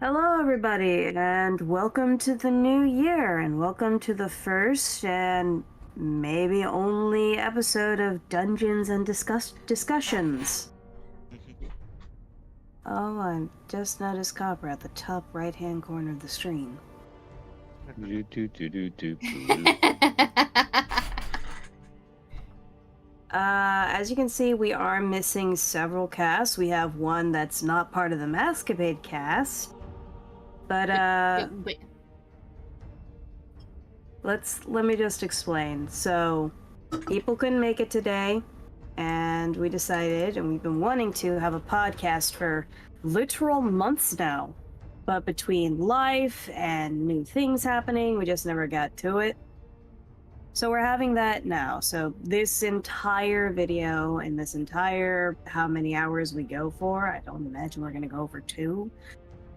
Hello, everybody, and welcome to the new year, and welcome to the first and maybe only episode of Dungeons and Discussions. Oh, I just noticed Copper at the top right-hand corner of the screen. As you can see, we are missing several casts. We have one that's not part of the Masquepade cast, but Wait. let me just explain. So, people couldn't make it today, and we decided, and we've been wanting to have a podcast for literal months now. But between life and new things happening, we just never got to it. So we're having that now. So this entire video and this entire how many hours we go for, I don't imagine we're going to go for 2.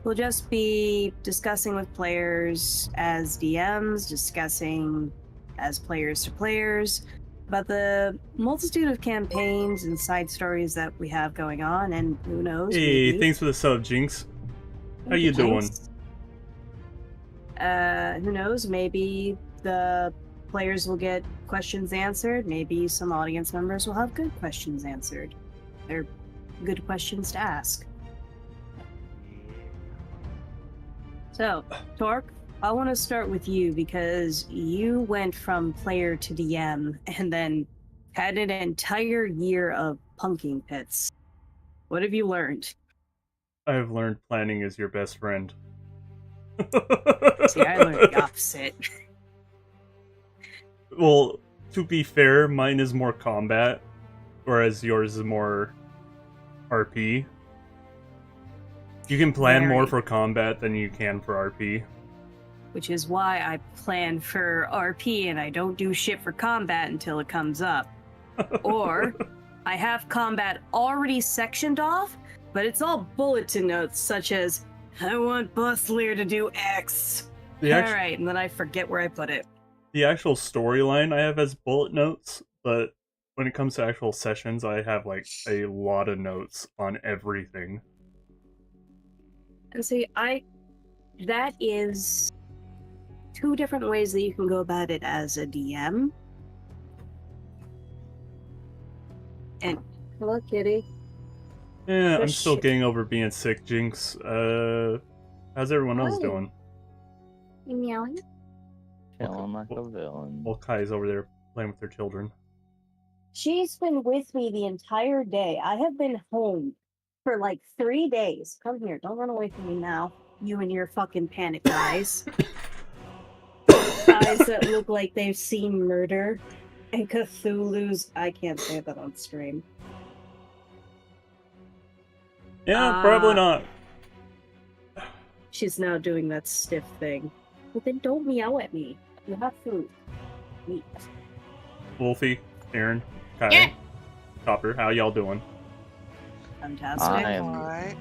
We'll just be discussing with players as DMs, discussing as players to players about the multitude of campaigns and side stories that we have going on, and who knows, Hey, maybe... thanks for the sub, Jinx. How you doing? Who knows, maybe the players will get questions answered, maybe some audience members will have good questions answered. They're good questions to ask. So, Torque, I want to start with you because you went from player to DM and then had an entire year of punking pits. What have you learned? I've learned planning is your best friend. See, I learned the opposite. Well, to be fair, mine is more combat, whereas yours is more RP. You can plan more for combat than you can for RP. Which is why I plan for RP and I don't do shit for combat until it comes up. Or I have combat already sectioned off, but it's all bulletin notes such as, I want Bustler to do X. Alright, and then I forget where I put it. The actual storyline I have as bullet notes, but when it comes to actual sessions, I have like a lot of notes on everything. And see, that is 2 different ways that you can go about it as a DM. And hello, kitty. Yeah, I'm still getting over being sick, Jinx. How's everyone else doing? You meowing? Chilling like a villain. Well, Kai's over there playing with her children. She's been with me the entire day. I have been home for like 3 days. Come here, don't run away from me now. You and your fucking panic eyes. Eyes that look like they've seen murder. And Cthulhu's... I can't say that on stream. Yeah, probably not. She's now doing that stiff thing. But then don't meow at me. You have food. Meat. Wolfie, Aaron, Kai, Yeah. Copper, how y'all doing? Fantastic. I am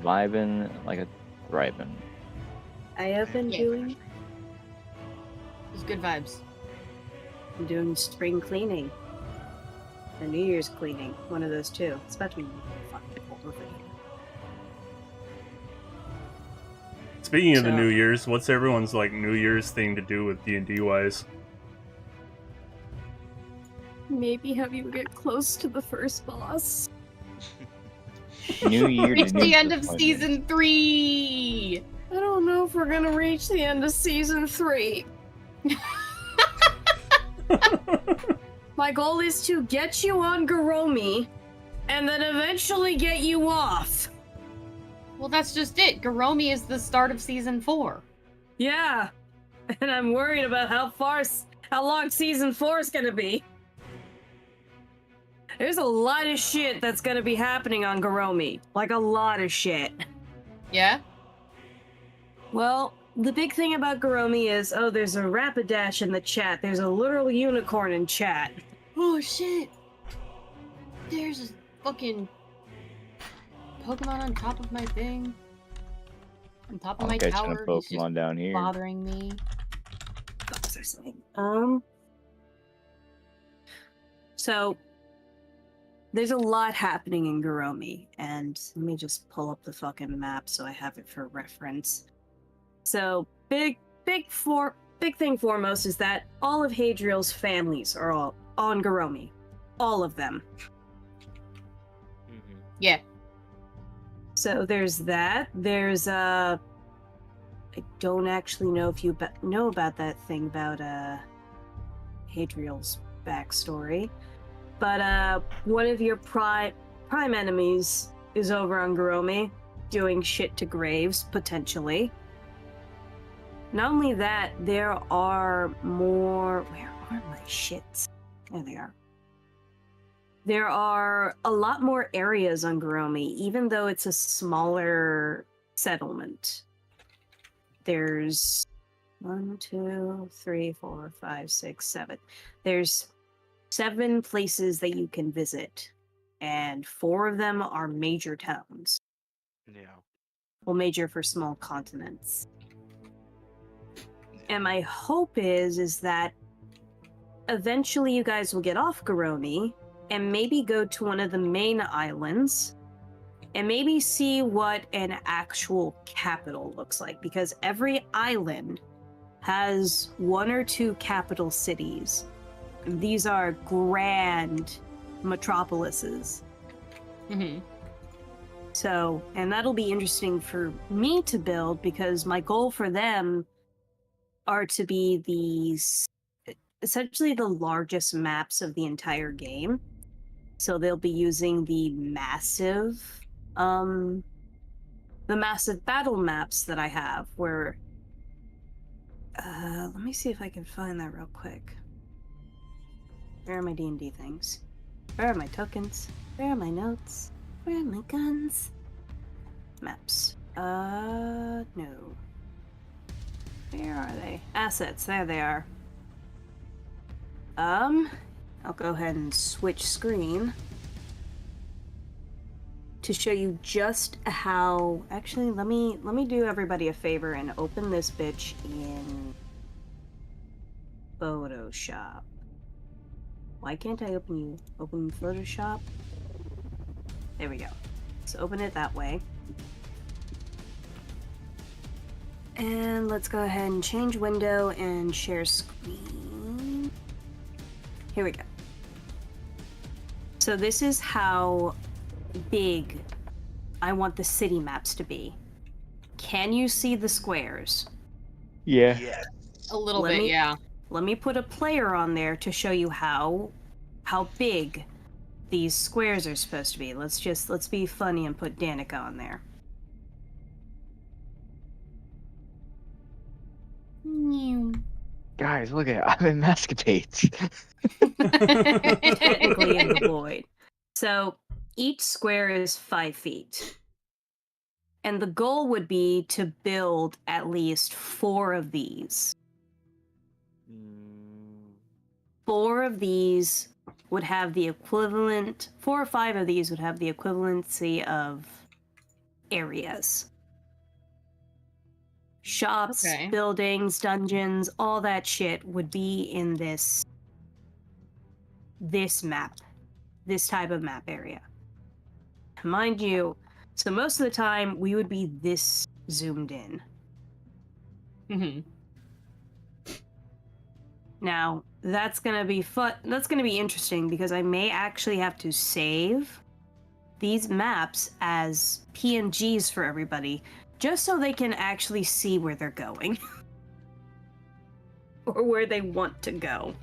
vibing like a thriving. I have been doing... It's good vibes. I'm doing spring cleaning. The New Year's cleaning. One of those 2. Especially when you're fucking cold over here. Speaking of the New Year's, what's everyone's like New Year's thing to do with D&D wise? Maybe have you get close to the first boss. New Year. Reach the end of season 3. I don't know if we're gonna reach the end of season 3. My goal is to get you on Garomi, and then eventually get you off. Well, that's just it. Garomi is the start of season 4. Yeah, and I'm worried about how long season 4 is gonna be. There's a lot of shit that's gonna be happening on Garomi. Like, a lot of shit. Yeah? Well, the big thing about Garomi is, oh, there's a Rapidash in the chat. There's a literal unicorn in chat. Oh, shit. There's a fucking Pokemon on top of my thing. On top of my catching tower. a Pokemon down here. Bothering me. What was I saying? So, there's a lot happening in Garomi, and let me just pull up the fucking map so I have it for reference. So big thing foremost is that all of Hadriel's families are all on Garomi. All of them. Mm-hmm. Yeah. So there's that. There's I don't actually know if you know about that thing about Hadriel's backstory, but one of your prime enemies is over on Garomi, doing shit to graves potentially. Not only that, there are more. Where are my shits? There they are. There are a lot more areas on Garomi, even though it's a smaller settlement. There's 1, 2, 3, 4, 5, 6, 7. There's 7 places that you can visit, and 4 of them are major towns. Yeah. Well, major for small continents. And my hope is that eventually you guys will get off Garomi and maybe go to one of the main islands and maybe see what an actual capital looks like, because every island has 1 or 2 capital cities. These are grand metropolises. Mm-hmm. So, and that'll be interesting for me to build, because my goal for them are to be these essentially the largest maps of the entire game. So they'll be using the massive battle maps that I have, where let me see if I can find that real quick. Where are my D&D things? Where are my tokens? Where are my notes? Where are my guns? Maps. No. Where are they? Assets, there they are. I'll go ahead and switch screen to show you just how. Actually, let me do everybody a favor and open this bitch in Photoshop. Why can't I open Photoshop? There we go. So open it that way. And let's go ahead and change window and share screen. Here we go. So this is how big I want the city maps to be. Can you see the squares? Yeah. Yes. A little Let bit, me- yeah. Let me put a player on there to show you how big these squares are supposed to be. Let's be funny and put Danica on there. Guys, look at I'm in Masquepades. Technically in the void. So each square is 5 feet. And the goal would be to build at least 4 of these. 4 of these would have the equivalent, 4 or 5 of these would have the equivalency of areas. Shops, Okay. buildings, dungeons, all that shit would be in this map, this type of map area. Mind you, so most of the time we would be this zoomed in. Mm-hmm. Now, that's gonna be fun. That's gonna be interesting, because I may actually have to save these maps as PNGs for everybody, just so they can actually see where they're going. Or where they want to go.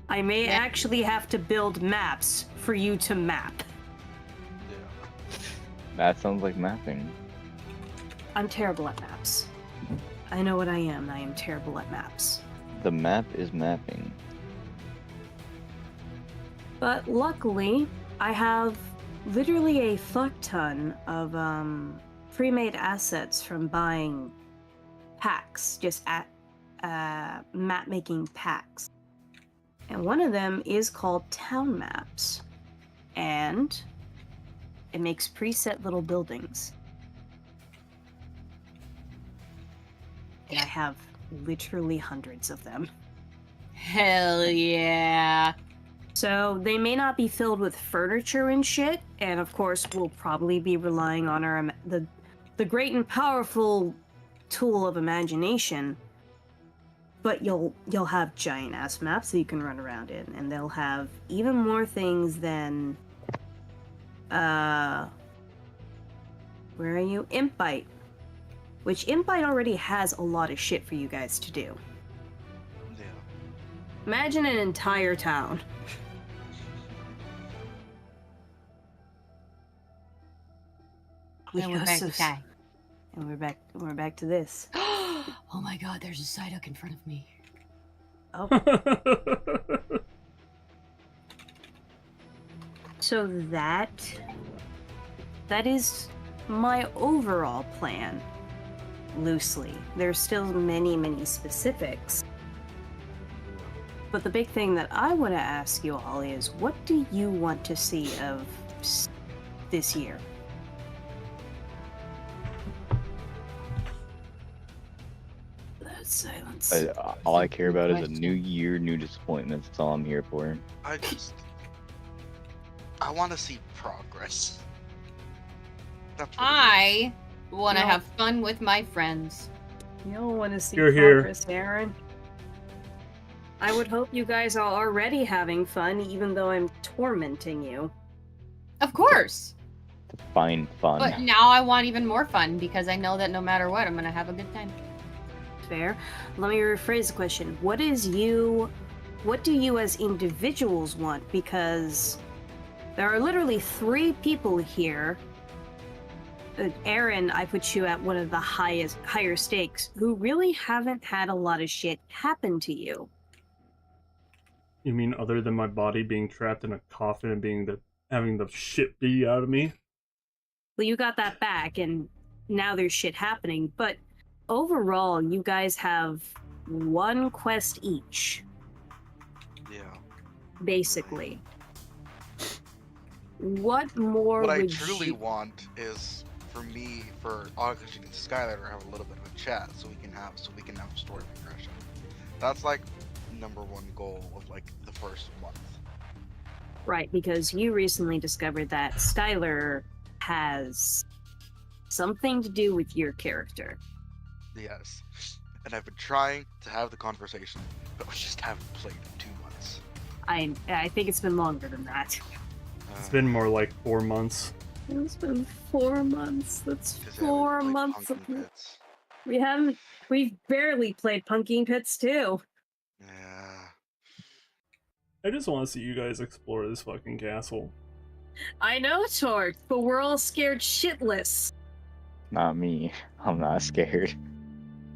I may actually have to build maps for you to map. Yeah. That sounds like mapping. I'm terrible at maps. I know what I am. I am terrible at maps. The map is mapping. But luckily, I have literally a fuck ton of pre-made assets from buying packs, just at map making packs. And one of them is called Town Maps. And it makes preset little buildings. And I have literally hundreds of them. Hell yeah. So they may not be filled with furniture and shit, and of course we'll probably be relying on the great and powerful tool of imagination, but you'll have giant ass maps that you can run around in, and they'll have even more things than where are you? Impite. Which Impite already has a lot of shit for you guys to do. Yeah. Imagine an entire town. And we're back to Sky. And we're back to this. Oh my god, there's a Psyduck in front of me. Oh. So that is my overall plan. Loosely. There's still many, many specifics. But the big thing that I want to ask you all is, what do you want to see of this year? That silence. All I care about is a new year, new disappointments. That's all I'm here for. I want to see progress. That's what I want to No. have fun with my friends. You don't want to see You're here. progress, Aaron. I would hope you guys are already having fun, even though I'm tormenting you. Of course. Find fun. But now I want even more fun because I know that no matter what, I'm going to have a good time. Fair. Let me rephrase the question. What do you as individuals want? Because there are literally 3 people here. Aaron, I put you at one of the higher stakes, who really haven't had a lot of shit happen to you. You mean other than my body being trapped in a coffin and having the shit beat out of me? Well, you got that back, and now there's shit happening, but overall, you guys have 1 quest each, Yeah. basically. What more What I would truly you... want is for Augustine and Skylar to have a little bit of a chat, so we can have story progression. That's like number 1 goal of like the first month. Right, because you recently discovered that Skylar has something to do with your character. Yes. And I've been trying to have the conversation, but we just haven't played in 2 months. I think it's been longer than that. It's been more like 4 months. It's been 4 months. That's 4 months of... Punking Pits. We've barely played Punking Pits too. Yeah. I just want to see you guys explore this fucking castle. I know, Torque, but we're all scared shitless. Not me. I'm not scared.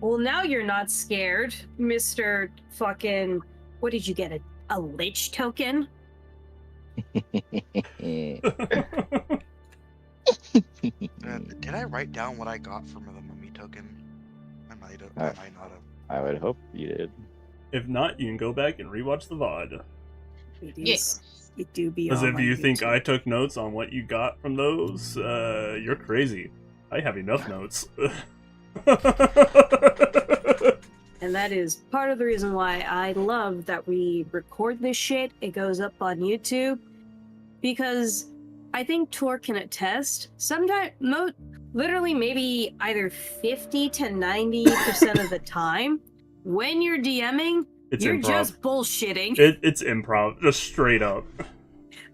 Well, now you're not scared, Mr. fucking... What did you get, a lich token? Did I write down what I got from the mummy token? I might not have. I would hope you did. If not, you can go back and rewatch the VOD. Yes. It do be As on if my you think YouTube. I took notes on what you got from those, you're crazy. I have enough notes. And that is part of the reason why I love that we record this shit. It goes up on YouTube. Because I think Tor can attest, sometimes, literally maybe either 50 to 90% of the time, when you're DMing, you're improv. just bullshitting. It's improv, just straight up.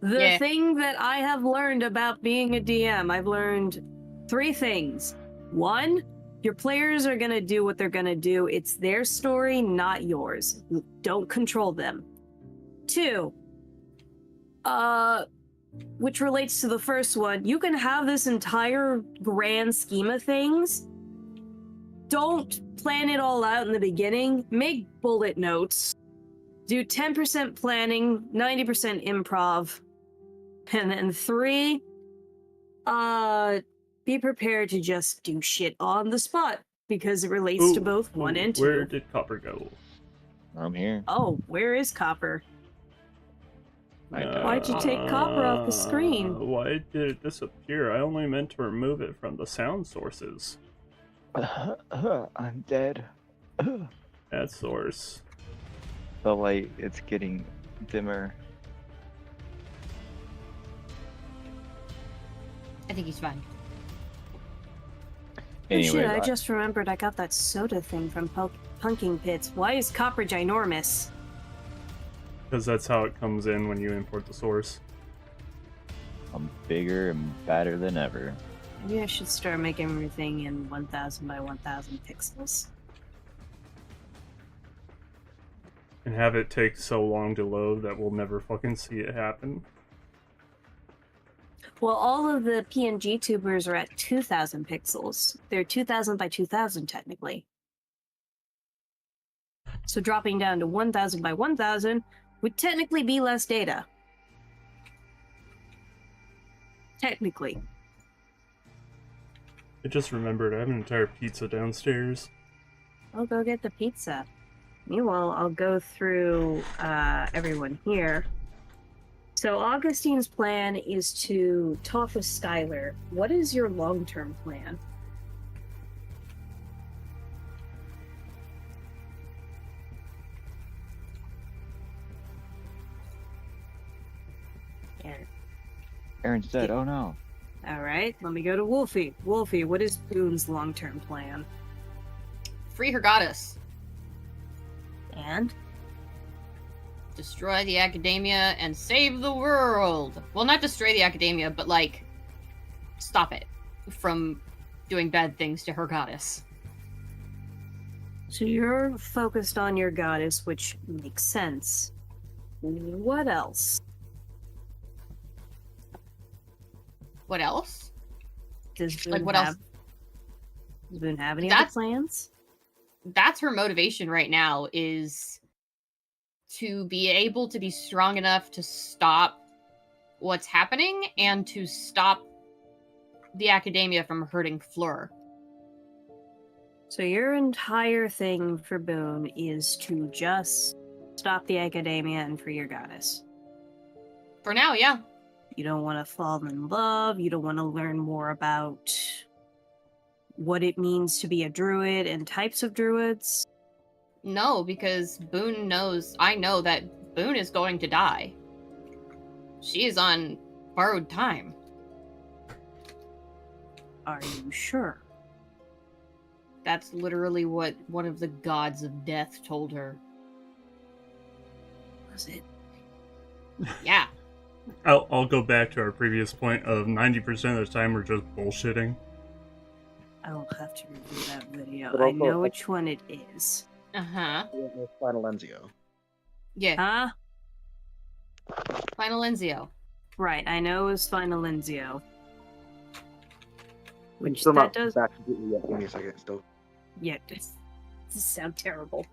The thing that I have learned about being a DM, I've learned 3 things. 1, your players are gonna do what they're gonna do. It's their story, not yours. Don't control them. 2, which relates to the first one, you can have this entire grand scheme of things. Don't plan it all out in the beginning. Make bullet notes. Do 10% planning, 90% improv. And then 3, be prepared to just do shit on the spot, because it relates to both 1 and 2. Where did Copper go? I'm here. Oh, where is Copper? Why'd you take Copper off the screen? Why did it disappear? I only meant to remove it from the sound sources. I'm dead. That source. The light, it's getting dimmer. I think he's fine. Anyway, shit, I just remembered I got that soda thing from Punking Pits. Why is copper ginormous? Because that's how it comes in when you import the source. I'm bigger and badder than ever. Maybe I should start making everything in 1000 by 1000 pixels. And have it take so long to load that we'll never fucking see it happen. Well, all of the PNG tubers are at 2000 pixels. They're 2000 by 2000 technically. So dropping down to 1000 by 1000 would technically be less data. Technically. I just remembered I have an entire pizza downstairs. I'll go get the pizza. Meanwhile, I'll go through everyone here. So Augustine's plan is to talk with Skylar. What is your long-term plan? Aaron. Aaron's dead. Oh no. All right, let me go to Wolfie. Wolfie, what is Boone's long-term plan? Free her goddess. And? Destroy the academia and save the world. Well, not destroy the academia, but like stop it from doing bad things to her goddess. So you're focused on your goddess, which makes sense. What else? What else? Does Boone Like what have, else? Does Boone have any other plans? That's her motivation right now, is to be able to be strong enough to stop what's happening and to stop the academia from hurting Fleur. So your entire thing for Boone is to just stop the academia and free your goddess. For now, yeah. You don't want to fall in love. You don't want to learn more about what it means to be a druid and types of druids. No, because Boone knows, I know that Boone is going to die. She is on borrowed time. Are you sure? That's literally what one of the gods of death told her. Was it? Yeah. I'll go back to our previous point of 90% of the time we're just bullshitting. I will have to review that video. But I also- know which one it is. Uh-huh. Final Enzio. Yeah. Huh? Final Enzio. Right, I know it was Final Enzio. Which Still that not does... back completely yet. Give me a second. Still. Yeah, this sound terrible.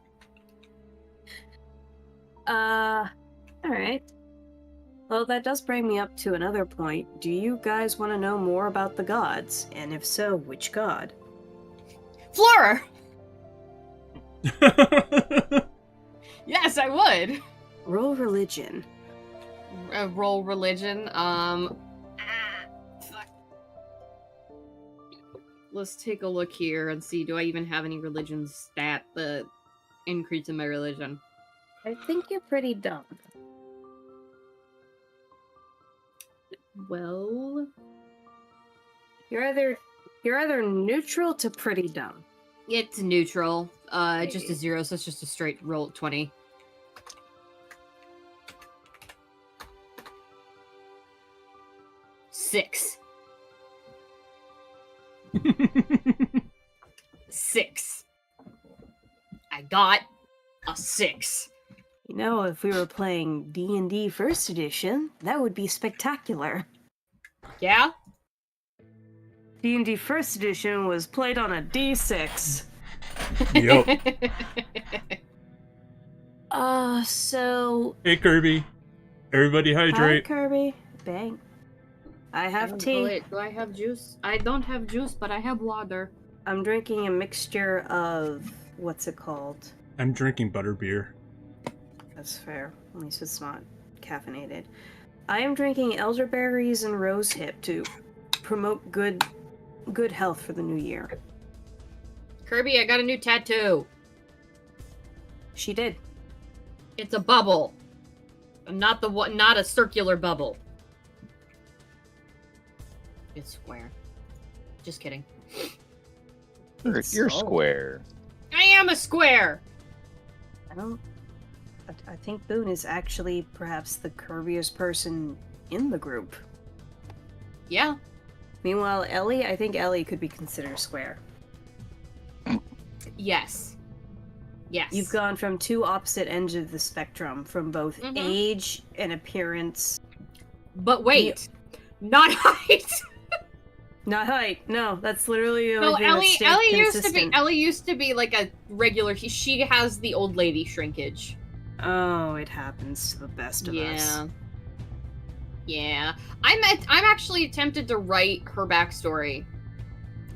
Alright. Well, that does bring me up to another point. Do you guys want to know more about the gods? And if so, which god? Fleur! Yes, I would. Roll religion. Roll religion. Fuck. Let's take a look here and see. Do I even have any religion stat that increase in my religion? I think you're pretty dumb. Well, You're either neutral to pretty dumb. it's neutral. Just a 0, so it's just a straight roll 20. Six. 6. I got a 6. You know, if we were playing D&D First Edition, that would be spectacular. Yeah? D&D First Edition was played on a D6. Yep. So... Hey Kirby. Everybody Hi, hydrate. Kirby. Bang. I have tea. Oh, wait, do I have juice? I don't have juice, but I have water. I'm drinking a mixture of... what's it called? I'm drinking butterbeer. That's fair. At least it's not caffeinated. I am drinking elderberries and rosehip to promote good health for the new year. Kirby, I got a new tattoo. She did. It's a bubble. Not a circular bubble. It's square. Just kidding. You're square. I am a square. I think Boone is actually perhaps the curviest person in the group. Yeah. Meanwhile, Ellie, I think Ellie could be considered square. Yes. Yes. You've gone from two opposite ends of the spectrum, from both age and appearance. But wait, not height. Not height. No, that's literally the only No, thing that's stayed consistent. Ellie used to be like a regular. She has the old lady shrinkage. Oh, it happens to the best of us. Yeah. I'm actually tempted to write her backstory,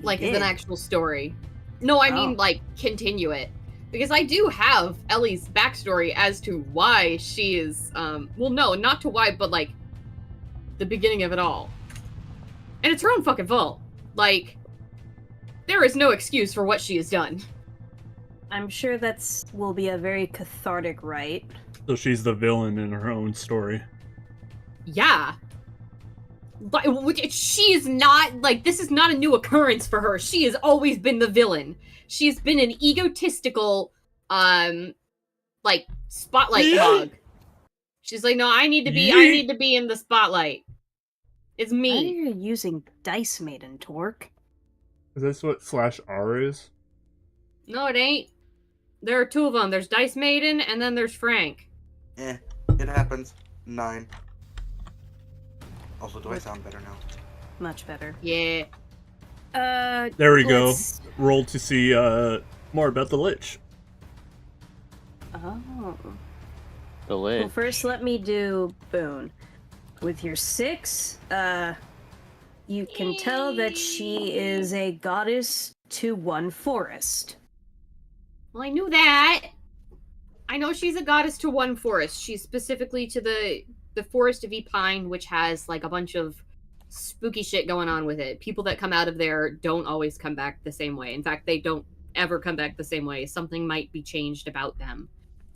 like as an actual story. No, I mean like continue it, because I do have Ellie's backstory as to why she is. Well, no, not to why, but like the beginning of it all. And it's her own fucking fault. Like, there is no excuse for what she has done. I'm sure will be a very cathartic write. So she's the villain in her own story. Yeah. But she's not, like, this is not a new occurrence for her. She has always been the villain. She's been an egotistical, like, spotlight hog. She's like, no, I need to be in the spotlight. It's me. Why are you using Dice Maiden, Torque? Is this what /R is? No, it ain't. There are two of them. There's Dice Maiden, and then there's Frank. It happens. 9. Also, do I sound better now? Much better. Yeah. There we go. Roll to see more about the Lich. Oh. The Lich. Well, first let me do Boone. With your 6, you can tell that she is a goddess to one forest. Well, I knew that. I know she's a goddess to one forest. She's specifically to the forest of Epine, which has like a bunch of spooky shit going on with it. People that come out of there don't always come back the same way. In fact, they don't ever come back the same way. Something might be changed about them.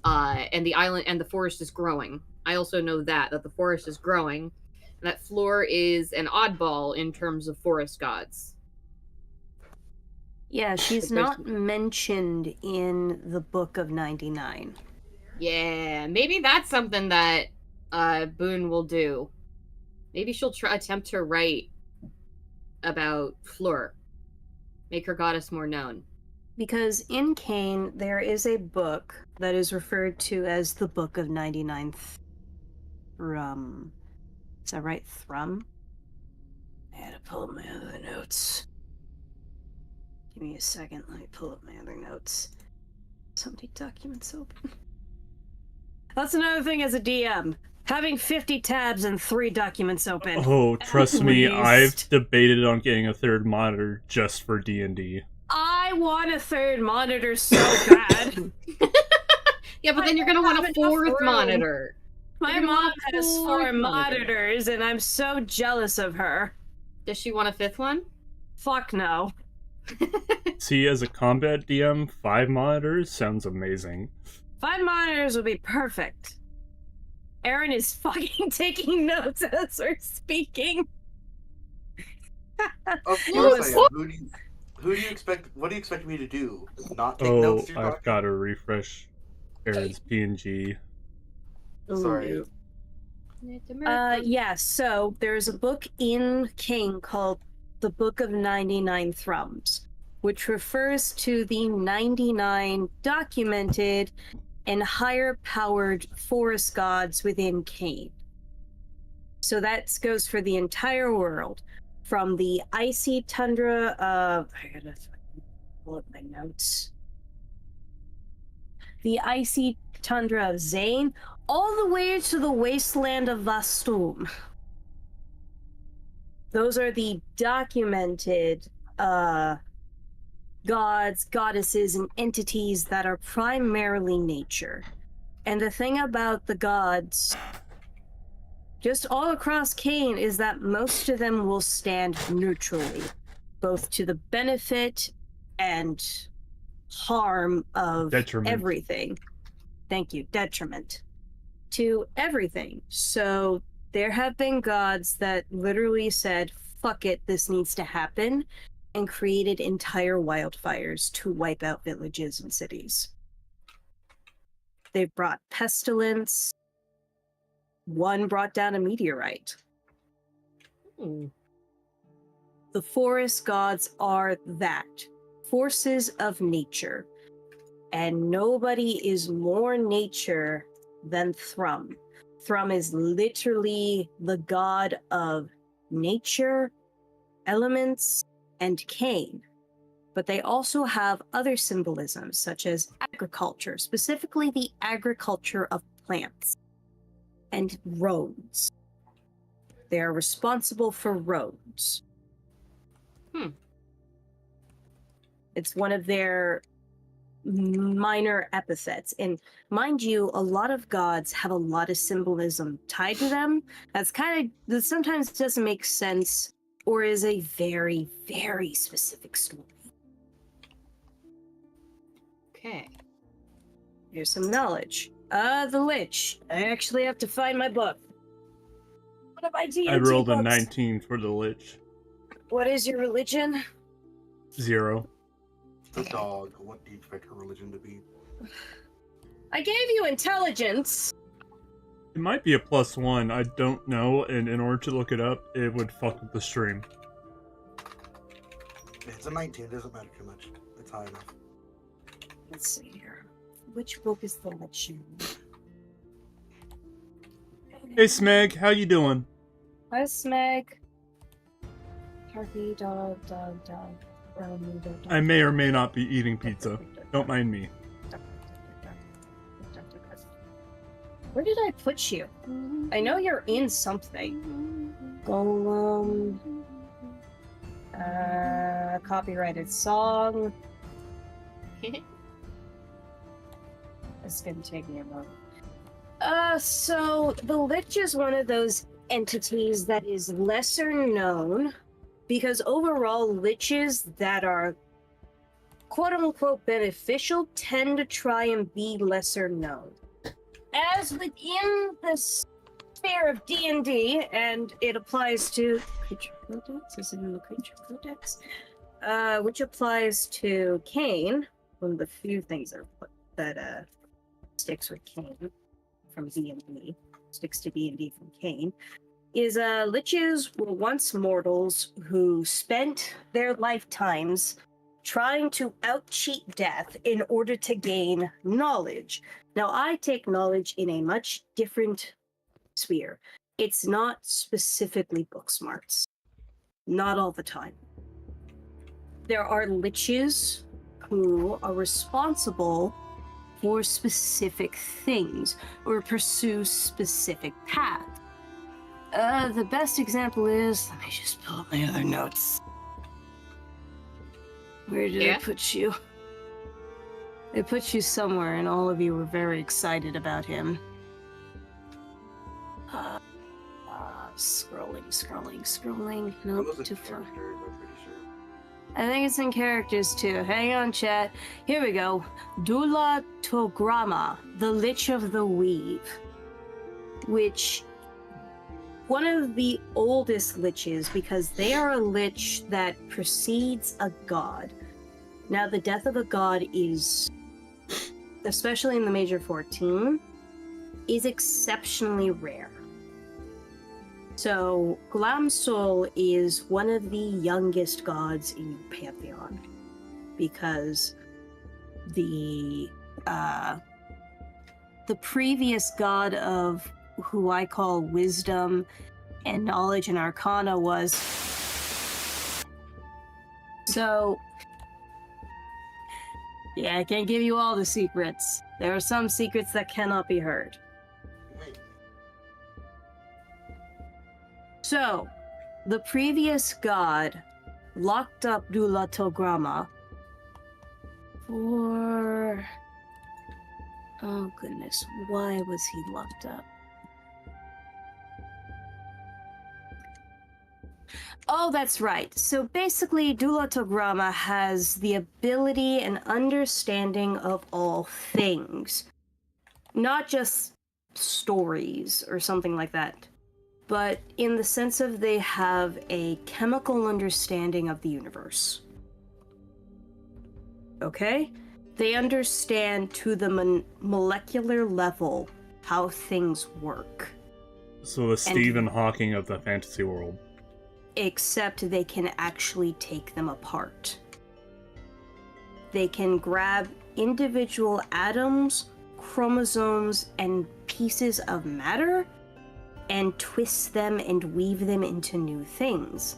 And the island and the forest is growing. I also know that the forest is growing, and that Floor is an oddball in terms of forest gods. Yeah, she's not mentioned in the Book of 99. Yeah, maybe that's something that Boone will do. Maybe she'll attempt to write about Floor. Make her goddess more known. Because in Kane, there is a book that is referred to as the Book of 99 Thrum. Is that right? Thrum? I had to pull up my other notes. Give me a second. Let me pull up my other notes. So many documents open. That's another thing as a DM. Having 50 tabs and 3 documents open. Oh, trust me, I've debated on getting a third monitor just for D&D. I want a third monitor so bad. Yeah, but then you're gonna want a 4th monitor. My mom has 4 monitors, and I'm so jealous of her. Does she want a 5th one? Fuck no. See, as a combat DM, 5 monitors sounds amazing. 5 monitors would be perfect. Aaron is fucking taking notes as we're speaking. Of course I am. Who do you expect? What do you expect me to do? Not take notes? I've got to refresh Aaron's PNG. Sorry. Yeah, so there's a book in King called The Book of 99 Thrums, which refers to the 99 documented and higher-powered forest gods within Kane. So that goes for the entire world, from the icy tundra of... I gotta pull up my notes. The icy tundra of Zane, all the way to the wasteland of Vastum. Those are the documented gods, goddesses, and entities that are primarily nature. And the thing about the gods, just all across Kane, is that most of them will stand neutrally, both to the benefit and harm of everything. Thank you. Detriment to everything. So there have been gods that literally said, fuck it, this needs to happen. and created entire wildfires to wipe out villages and cities. They've brought pestilence. One brought down a meteorite. The forest gods are that. Forces of nature. And nobody is more nature than Thrum. Thrum is literally the god of nature, elements, and Cain. But they also have other symbolisms, such as agriculture, specifically the agriculture of plants, and roads. They are responsible for roads. It's one of their minor epithets. And mind you, a lot of gods have a lot of symbolism tied to them. That sometimes doesn't make sense or is a very, very specific story. Okay. Here's some knowledge. The Lich. I actually have to find my book. What have I D&D I rolled a books? 19 for the Lich. What is your religion? 0. The dog. What do you expect her religion to be? I gave you intelligence. It might be a +1, I don't know, and in order to look it up, it would fuck with the stream. It's a 19. It doesn't matter too much. It's high enough. Let's see here. Which book is the Lich in? Hey Smeg, how you doing? Hi, Smeg. Turkey, dog. I may or may not be eating pizza. Don't mind me. Where did I put you? I know you're in something. Golem. Copyrighted song. It's gonna take me a moment. So the Lich is one of those entities that is lesser known because overall liches that are quote-unquote beneficial tend to try and be lesser known. As within the sphere of D&D, and it applies to Creature Codex, is it in the Creature Codex? Which applies to Cain, one of the few things that sticks with Cain from D&D, sticks to D&D from Cain, is liches were once mortals who spent their lifetimes trying to out-cheat death in order to gain knowledge. Now, I take knowledge in a much different sphere. It's not specifically book smarts. Not all the time. There are liches who are responsible for specific things or pursue specific paths. The best example is, let me just pull up my other notes. Where did I put you? I put you somewhere, and all of you were very excited about him. Scrolling. Nope, too far. I'm pretty sure. I think it's in characters too. Hang on, chat. Here we go. Dula Tograma, the Lich of the Weave. Which, one of the oldest liches, because they are a lich that precedes a god. Now, the death of a god is, especially in the Major 14, is exceptionally rare. So, Glamsoul is one of the youngest gods in your pantheon, because the previous god of who I call wisdom and knowledge and arcana was. So, yeah, I can't give you all the secrets. There are some secrets that cannot be heard. So, the previous god locked up Dula Tograma for... Oh goodness, why was he locked up? Oh, that's right. So basically, Dula Tograma has the ability and understanding of all things. Not just stories or something like that, but in the sense of they have a chemical understanding of the universe. Okay? They understand to the molecular level how things work. So the Stephen Hawking of the fantasy world. Except they can actually take them apart. They can grab individual atoms, chromosomes, and pieces of matter and twist them and weave them into new things.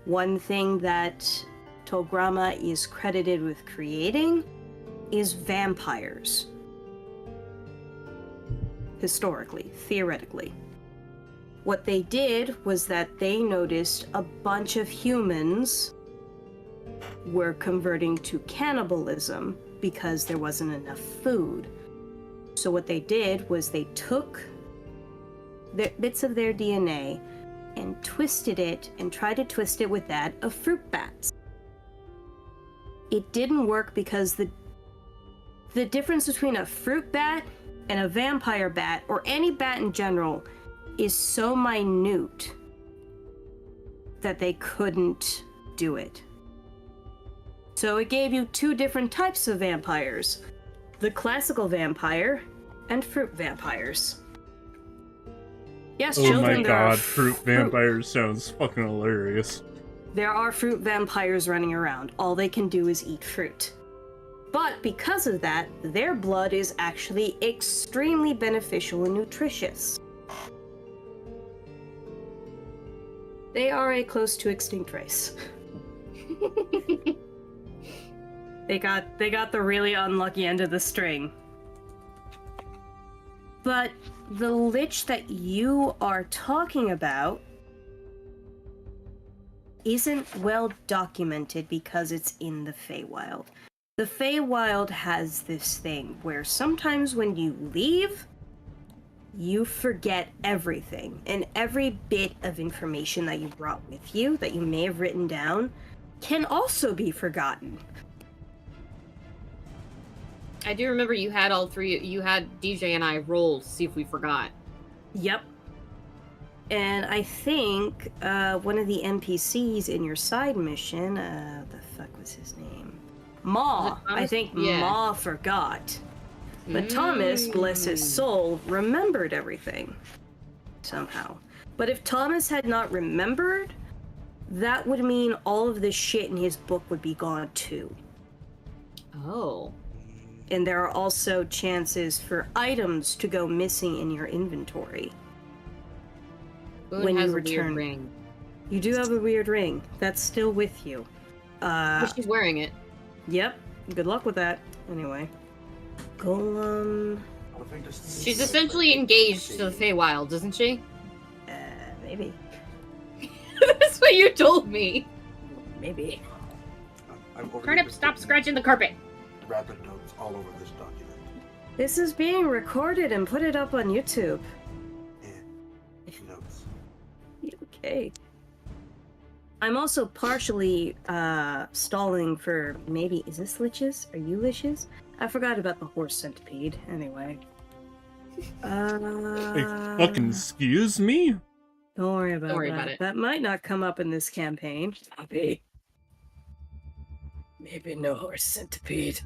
One thing that Tograma is credited with creating is vampires. Historically, theoretically. What they did was that they noticed a bunch of humans were converting to cannibalism because there wasn't enough food. So what they did was they took bits of their DNA and twisted it and tried to twist it with that of fruit bats. It didn't work because the difference between a fruit bat and a vampire bat, or any bat in general, is so minute that they couldn't do it. So it gave you two different types of vampires. The classical vampire and fruit vampires. Yes, Oh children, my god, fruit vampires sounds fucking hilarious. There are fruit vampires running around. All they can do is eat fruit. But because of that, their blood is actually extremely beneficial and nutritious. They are a close to extinct race. They got the really unlucky end of the string. But the lich that you are talking about isn't well documented because it's in the Feywild. The Feywild has this thing where sometimes when you leave, you forget everything, and every bit of information that you brought with you that you may have written down can also be forgotten. I do remember you had all three. You had DJ and I roll to see if we forgot. Yep. And I think one of the NPCs in your side mission, the fuck was his name? Maw. I think Maw forgot. But Thomas, bless his soul, remembered everything. Somehow. But if Thomas had not remembered, that would mean all of the shit in his book would be gone too. Oh. And there are also chances for items to go missing in your inventory. Boone when has you a weird return. ring. You do have a weird ring. That's still with you. But she's wearing it. Yep. Good luck with that. Anyway. Golem... She's essentially engaged to the Feywild, isn't she? Maybe. That's what you told me. Maybe. Turnip, stop scratching the carpet. Rapid notes all over this document. This is being recorded and put it up on YouTube. And notes. Okay. I'm also partially stalling for maybe... Is this liches? Are you liches? I forgot about the horse centipede. Anyway. Fucking excuse me? Don't worry about Don't worry that. about it. That might not come up in this campaign. Maybe no horse centipede.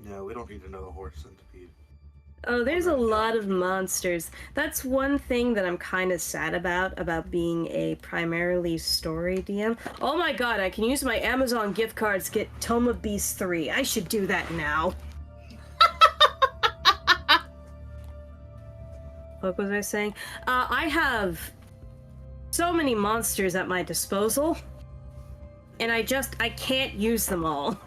No, we don't need to know the horse centipede. Oh, there's a lot of monsters. That's one thing that I'm kind of sad about being a primarily story DM. Oh my god, I can use my Amazon gift cards to get Tome of Beasts 3. I should do that now. What was I saying? I have so many monsters at my disposal, and I can't use them all.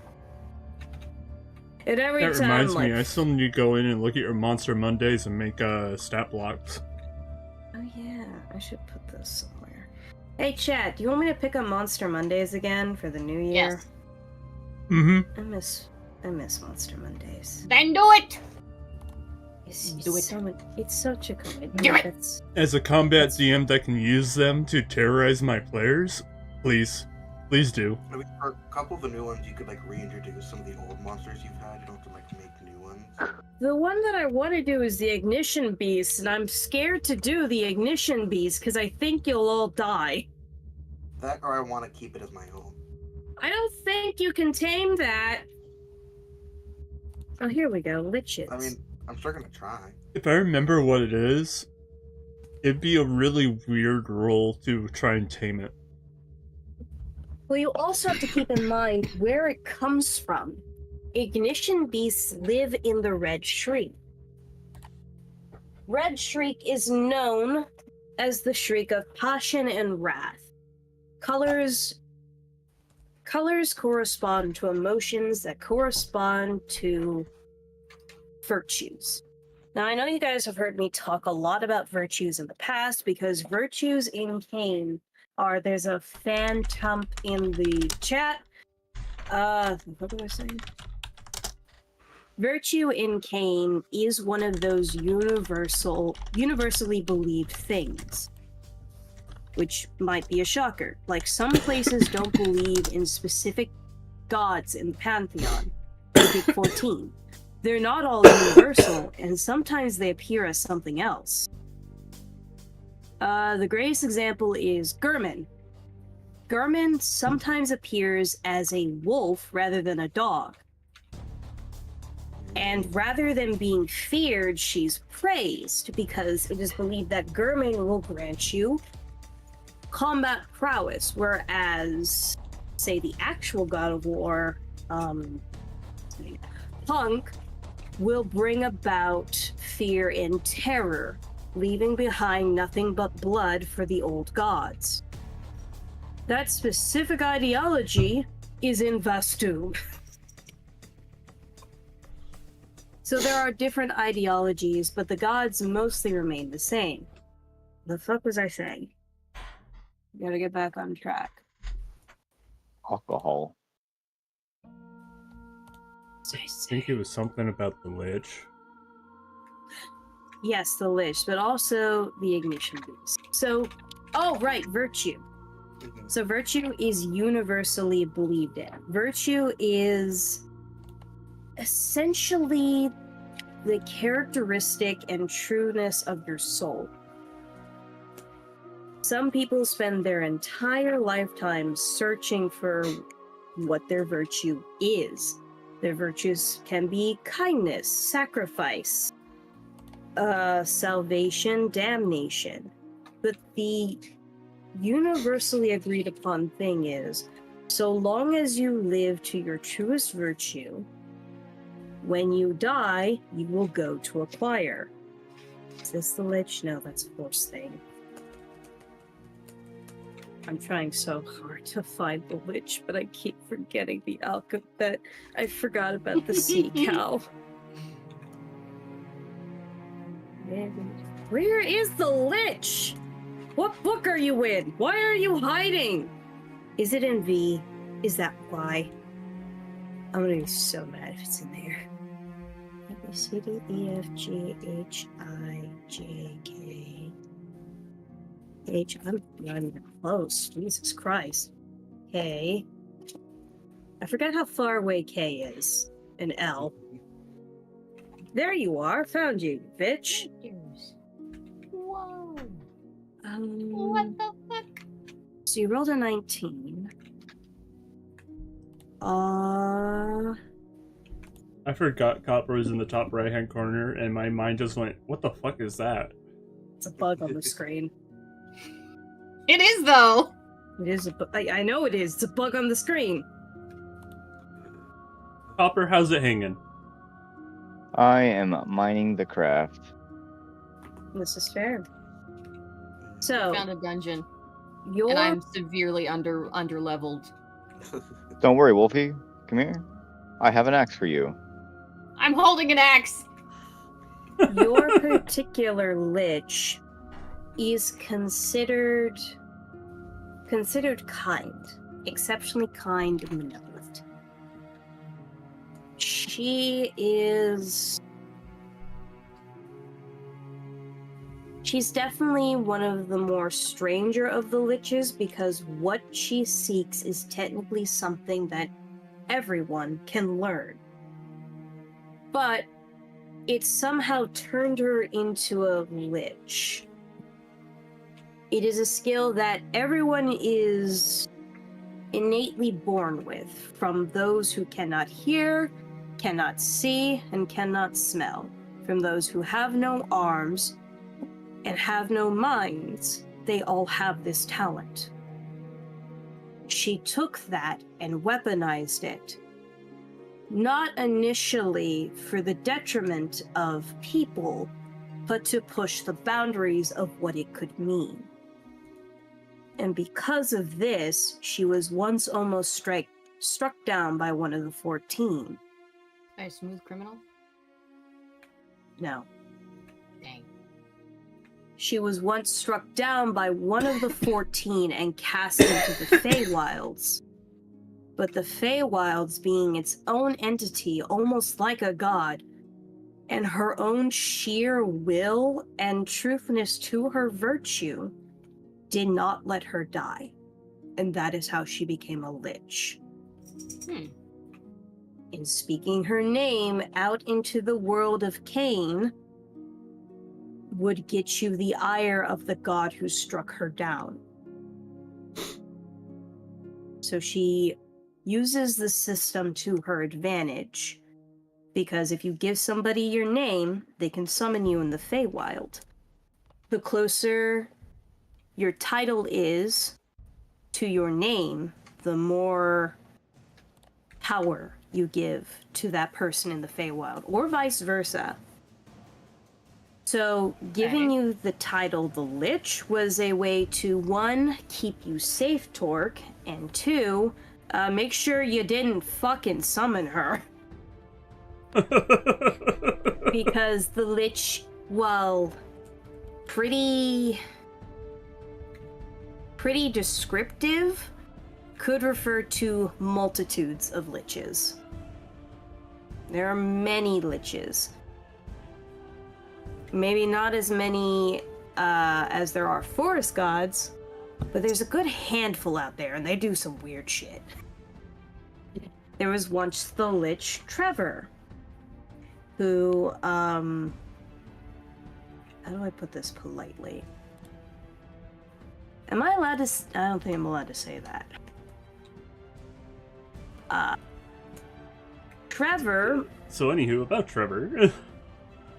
And every That time, reminds like... me, I still need to go in and look at your Monster Mondays and make stat blocks. Oh yeah, I should put this somewhere. Hey chat, do you want me to pick up Monster Mondays again for the new year? Yes. Mm-hmm. I miss Monster Mondays. Then do it! It's such a good Do idea. it! As a combat DM that can use them to terrorize my players, please do. I mean, for a couple of the new ones, you could like reintroduce some of the old monsters you've had. You don't have to like make new ones. The one that I want to do is the Ignition Beast, and I'm scared to do the Ignition Beast because I think you'll all die. That or I want to keep it as my own. I don't think you can tame that. Oh, here we go. Liches. I mean, I'm sure gonna try. If I remember what it is, it'd be a really weird role to try and tame it. Well, you also have to keep in mind where it comes from. Ignition beasts live in the Red Shriek. Red Shriek is known as the shriek of passion and wrath. Colors correspond to emotions that correspond to virtues. Now, I know you guys have heard me talk a lot about virtues in the past because virtues in Cain are, there's a phantom in the chat. What do I say? Virtue in Cain is one of those universally believed things, which might be a shocker. Like, some places don't believe in specific gods in the pantheon, the Big 14. They're not all universal, and sometimes they appear as something else. The greatest example is Gurman. Gurman sometimes appears as a wolf rather than a dog. And rather than being feared, she's praised because it is believed that Gurman will grant you combat prowess, whereas, say, the actual God of War, Punk, will bring about fear and terror, leaving behind nothing but blood for the old gods. That specific ideology is in Vastum. So there are different ideologies, but the gods mostly remain the same. The fuck was I saying? Gotta get back on track. Alcohol. I think it was something about the Lich. Yes, the Lich, but also the Ignition Beast. So, oh, right, virtue. So virtue is universally believed in. Virtue is essentially the characteristic and trueness of your soul. Some people spend their entire lifetime searching for what their virtue is. Their virtues can be kindness, sacrifice, salvation, damnation. But the universally agreed upon thing is, so long as you live to your truest virtue, when you die, you will go to a choir. Is this the Lich? No, that's Force thing. I'm trying so hard to find the Lich, but I keep forgetting the alphabet. I forgot about the sea cow. Where is the Lich? What book are you in? Why are you hiding? Is it in V? Is that why? I'm gonna be so mad if it's in there. A, B, C, D, E, F, G, H, I, J, K, H. I'm not even close. Jesus Christ. K. I forgot how far away K is. And L. There you are. Found you, bitch. Whoa. What the fuck? So you rolled a 19. I forgot Copper was in the top right-hand corner, and my mind just went, what the fuck is that? It's a bug on the screen. It is, though! It is I know it is. It's a bug on the screen. Copper, how's it hanging? I am mining the craft. This is fair. So, Found a dungeon, your... and I'm severely under-leveled. Don't worry, Wolfie. Come here. I have an axe for you. I'm holding an axe! Your particular Lich is considered kind. Exceptionally kind and benevolent. She's definitely one of the more stranger of the Liches because what she seeks is technically something that everyone can learn. But it somehow turned her into a lich. It is a skill that everyone is innately born with, from those who cannot hear, cannot see, and cannot smell. From those who have no arms and have no minds, they all have this talent. She took that and weaponized it. Not initially for the detriment of people, but to push the boundaries of what it could mean. And because of this, she was once almost struck down by one of the 14. By a smooth criminal? No. Dang. She was once struck down by one of the 14 and cast into the Feywilds. But the Feywilds, being its own entity, almost like a god, and her own sheer will and truthness to her virtue, did not let her die. And that is how she became a lich. In speaking her name out into the world of Cain would get you the ire of the god who struck her down. So she uses the system to her advantage, because if you give somebody your name, they can summon you in the Feywild. The closer your title is to your name, the more power you give to that person in the Feywild, or vice versa. So giving you the title the Lich was a way to, 1, keep you safe, Torque, and 2, make sure you didn't fucking summon her. Because the Lich, while pretty descriptive, could refer to multitudes of liches. There are many liches. Maybe not as many as there are forest gods, but there's a good handful out there, and they do some weird shit. There was once the lich Trevor, who, how do I put this politely? Am I allowed to... I don't think I'm allowed to say that. Trevor... So anywho, about Trevor.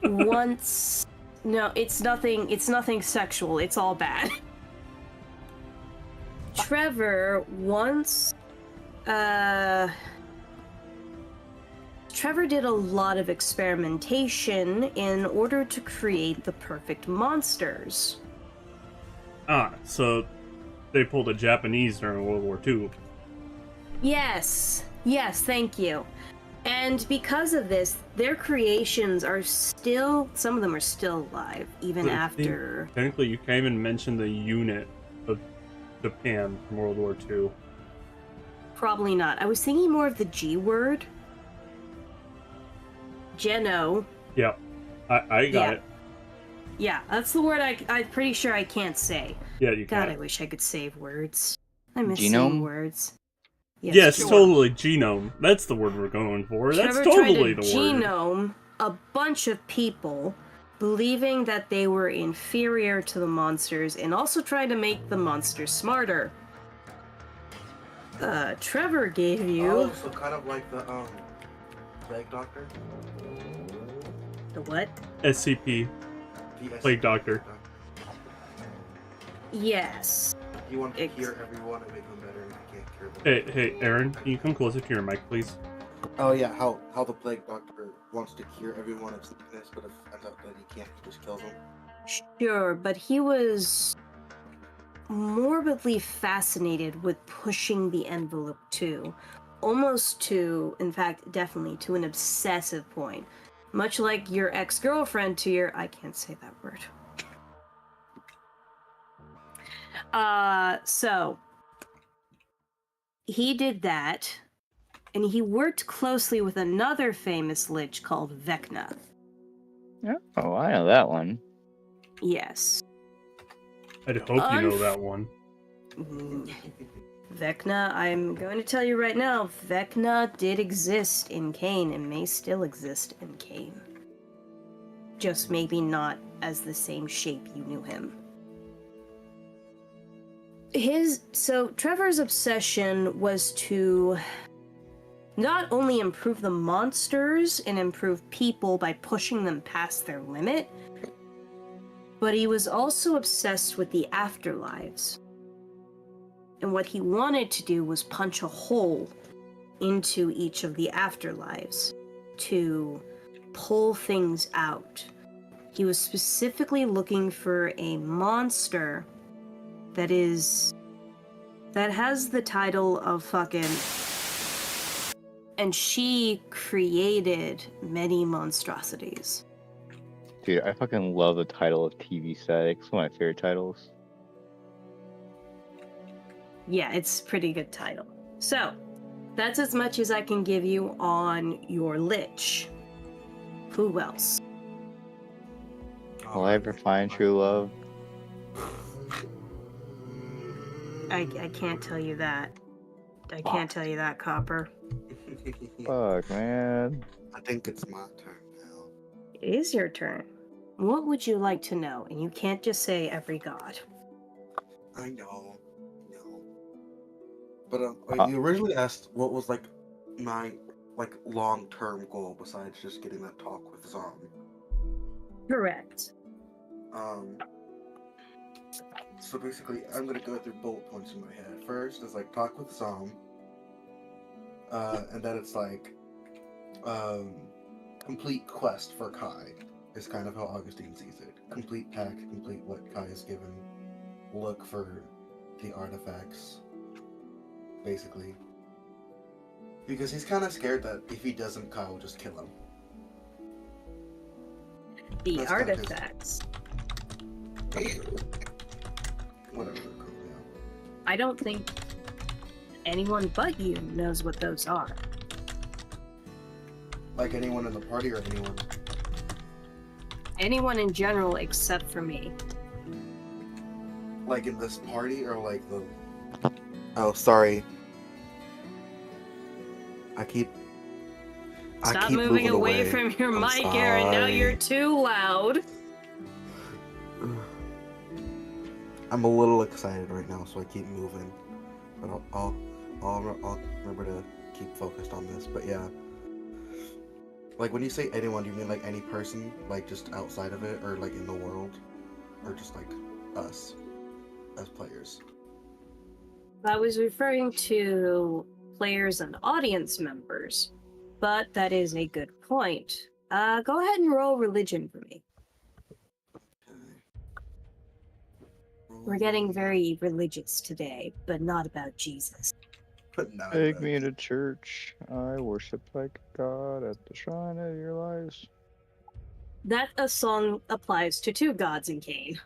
once... No, it's nothing sexual. It's all bad. Trevor once... Trevor did a lot of experimentation in order to create the perfect monsters. So they pulled a Japanese during World War II. Yes, thank you. And because of this, their creations are still, some of them are still alive, even after... Technically, you can't even mention the unit of Japan from World War II. Probably not. I was thinking more of the G word. Geno. Yep. I got it. Yeah, that's the word I'm pretty sure I can't say. Yeah, you God, can. I wish I could save words. I miss Genome? saying words. Yes, sure. totally. Genome. That's the word we're going for. That's Trevor totally tried the to word. genome a bunch of people, believing that they were inferior to the monsters, and also trying to make the monsters smarter. Trevor gave you... Oh, so kind of like the, Plague Doctor? The what? SCP. Plague Doctor. Yes. You want to cure everyone and make them better, and you can't cure them. Hey, Aaron, can you come closer to your mic, please? Oh yeah, how the Plague Doctor wants to cure everyone of sickness, but if it ends up that he can't, he just kills them. Sure, but he was morbidly fascinated with pushing the envelope too. Almost to, in fact, definitely to an obsessive point. Much like your ex-girlfriend to your... I can't say that word. So... he did that, and he worked closely with another famous lich called Vecna. Oh, I know that one. Yes. I'd hope you know that one. Vecna, I'm going to tell you right now, Vecna did exist in Cain and may still exist in Cain. just maybe not as the same shape you knew him. So Trevor's obsession was to not only improve the monsters and improve people by pushing them past their limit, but he was also obsessed with the afterlives. And what he wanted to do was punch a hole into each of the afterlives to pull things out. He was specifically looking for a monster that has the title of fucking... And she created many monstrosities. Dude, I fucking love the title of TV Static. It's one of my favorite titles. Yeah, it's a pretty good title. So, that's as much as I can give you on your Lich. Who else? Will I ever find true love? I can't tell you that. I can't tell you that, Copper. Fuck, man. I think it's my turn now. It is your turn. What would you like to know? And you can't just say every god. I know. But you originally asked what was like my long-term goal besides just getting that talk with Zom. Correct. So basically, I'm gonna go through bullet points in my head. First is like talk with Zom, and then it's like complete quest for Kai. Is kind of how Augustine sees it. Complete pack, complete what Kai is given. Look for the artifacts, basically. Because he's kind of scared that if he doesn't, Kai will just kill him. The That's kind of artifacts. Whatever they're called, yeah. I don't think anyone but you knows what those are. Like anyone in the party or anyone? Anyone in general except for me. Like in this party or like the... Oh, sorry. I keep Stop moving away from your I'm mic, Aaron. Now sorry. you're too loud. I'm a little excited right now, so I keep moving. But I'll remember to keep focused on this. But yeah, like when you say anyone, do you mean like any person, like just outside of it, or like in the world, or just like us as players? I was referring to players and audience members, but that is a good point. Go ahead and roll religion for me. We're getting very religious today, but not about Jesus. No, Take me to church. I worship like a god at the shrine of your lives. That a song applies to 2 gods in Kane.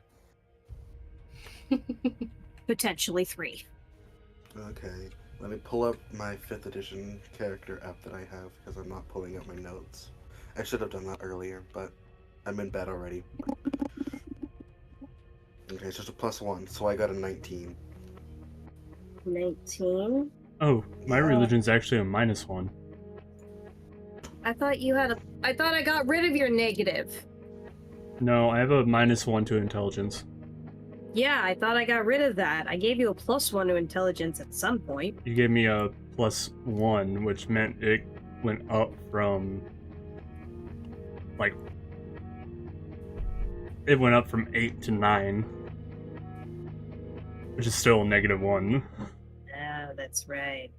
Potentially 3. Okay, let me pull up my 5th edition character app that I have because I'm not pulling up my notes. I should have done that earlier, but I'm in bed already. Okay, it's just a +1, so I got a 19. 19? Oh, my religion's actually a -1. I thought you had I thought I got rid of your negative. No, I have a -1 to intelligence. Yeah, I thought I got rid of that. I gave you a +1 to intelligence at some point. You gave me a +1, which meant it went up from like it went up from 8 to 9, which is still a -1. Ah, that's right.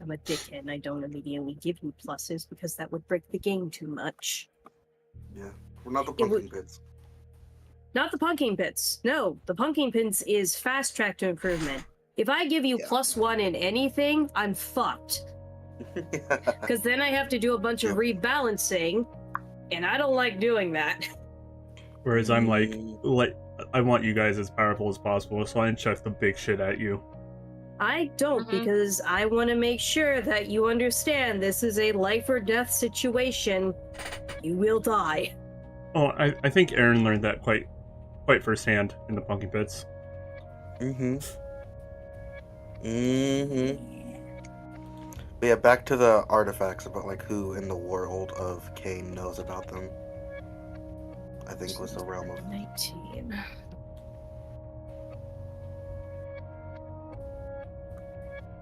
I'm a dickhead and I don't immediately give you pluses because that would break the game too much. Yeah, we're not the It would- pumpkin pits. Not the punking pits. No, the punking pits is fast track to improvement. If I give you Yeah. +1 in anything, I'm fucked. Because then I have to do a bunch of rebalancing, and I don't like doing that. Whereas I'm like, I want you guys as powerful as possible, so I chuck the big shit at you. I don't, because I want to make sure that you understand this is a life or death situation. You will die. Oh, I think Aaron learned that quite firsthand in the Punking Pits. But yeah, back to the artifacts about like who in the world of Kane knows about them. I think was the realm of. 19.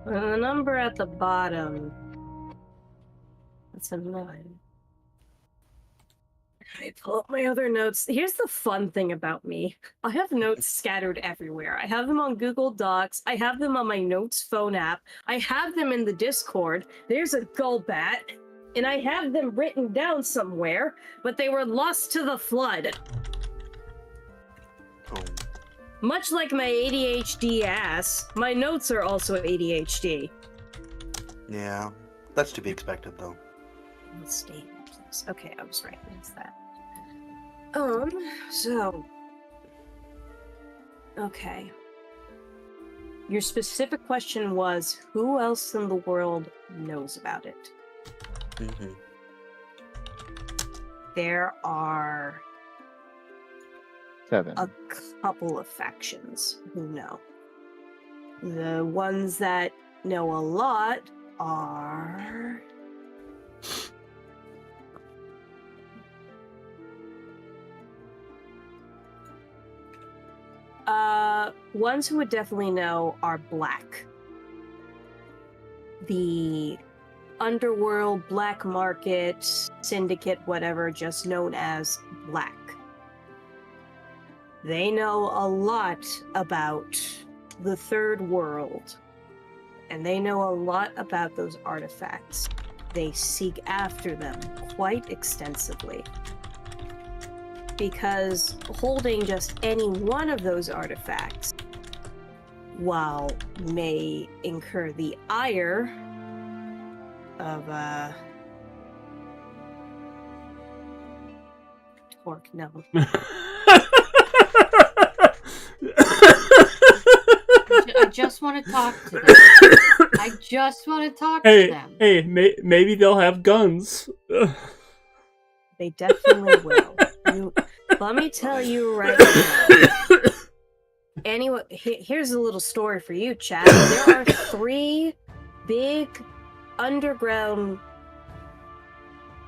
The number at the bottom. That's a 9. I pull up my other notes. Here's the fun thing about me. I have notes scattered everywhere. I have them on Google Docs. I have them on my notes phone app. I have them in the Discord. There's a Gullbat. And I have them written down somewhere, but they were lost to the flood. Oh. Much like my ADHD ass, my notes are also ADHD. Yeah, that's to be expected, though. State, please. Okay, I was right. It's that. So. Okay. Your specific question was, who else in the world knows about it? Mm-hmm. There are 7. a couple of factions who know. The ones that know a lot are... ones who would definitely know are Black. The underworld, black market, syndicate, whatever, just known as Black. They know a lot about the third world, and they know a lot about those artifacts. They seek after them quite extensively. Because holding just any one of those artifacts, while may incur the ire of, Torque, no. I just want to talk to them. I just want to talk to them. Hey, maybe they'll have guns. They definitely will. Let me tell you right now. Anyway, here's a little story for you, Chad. There are 3 big underground,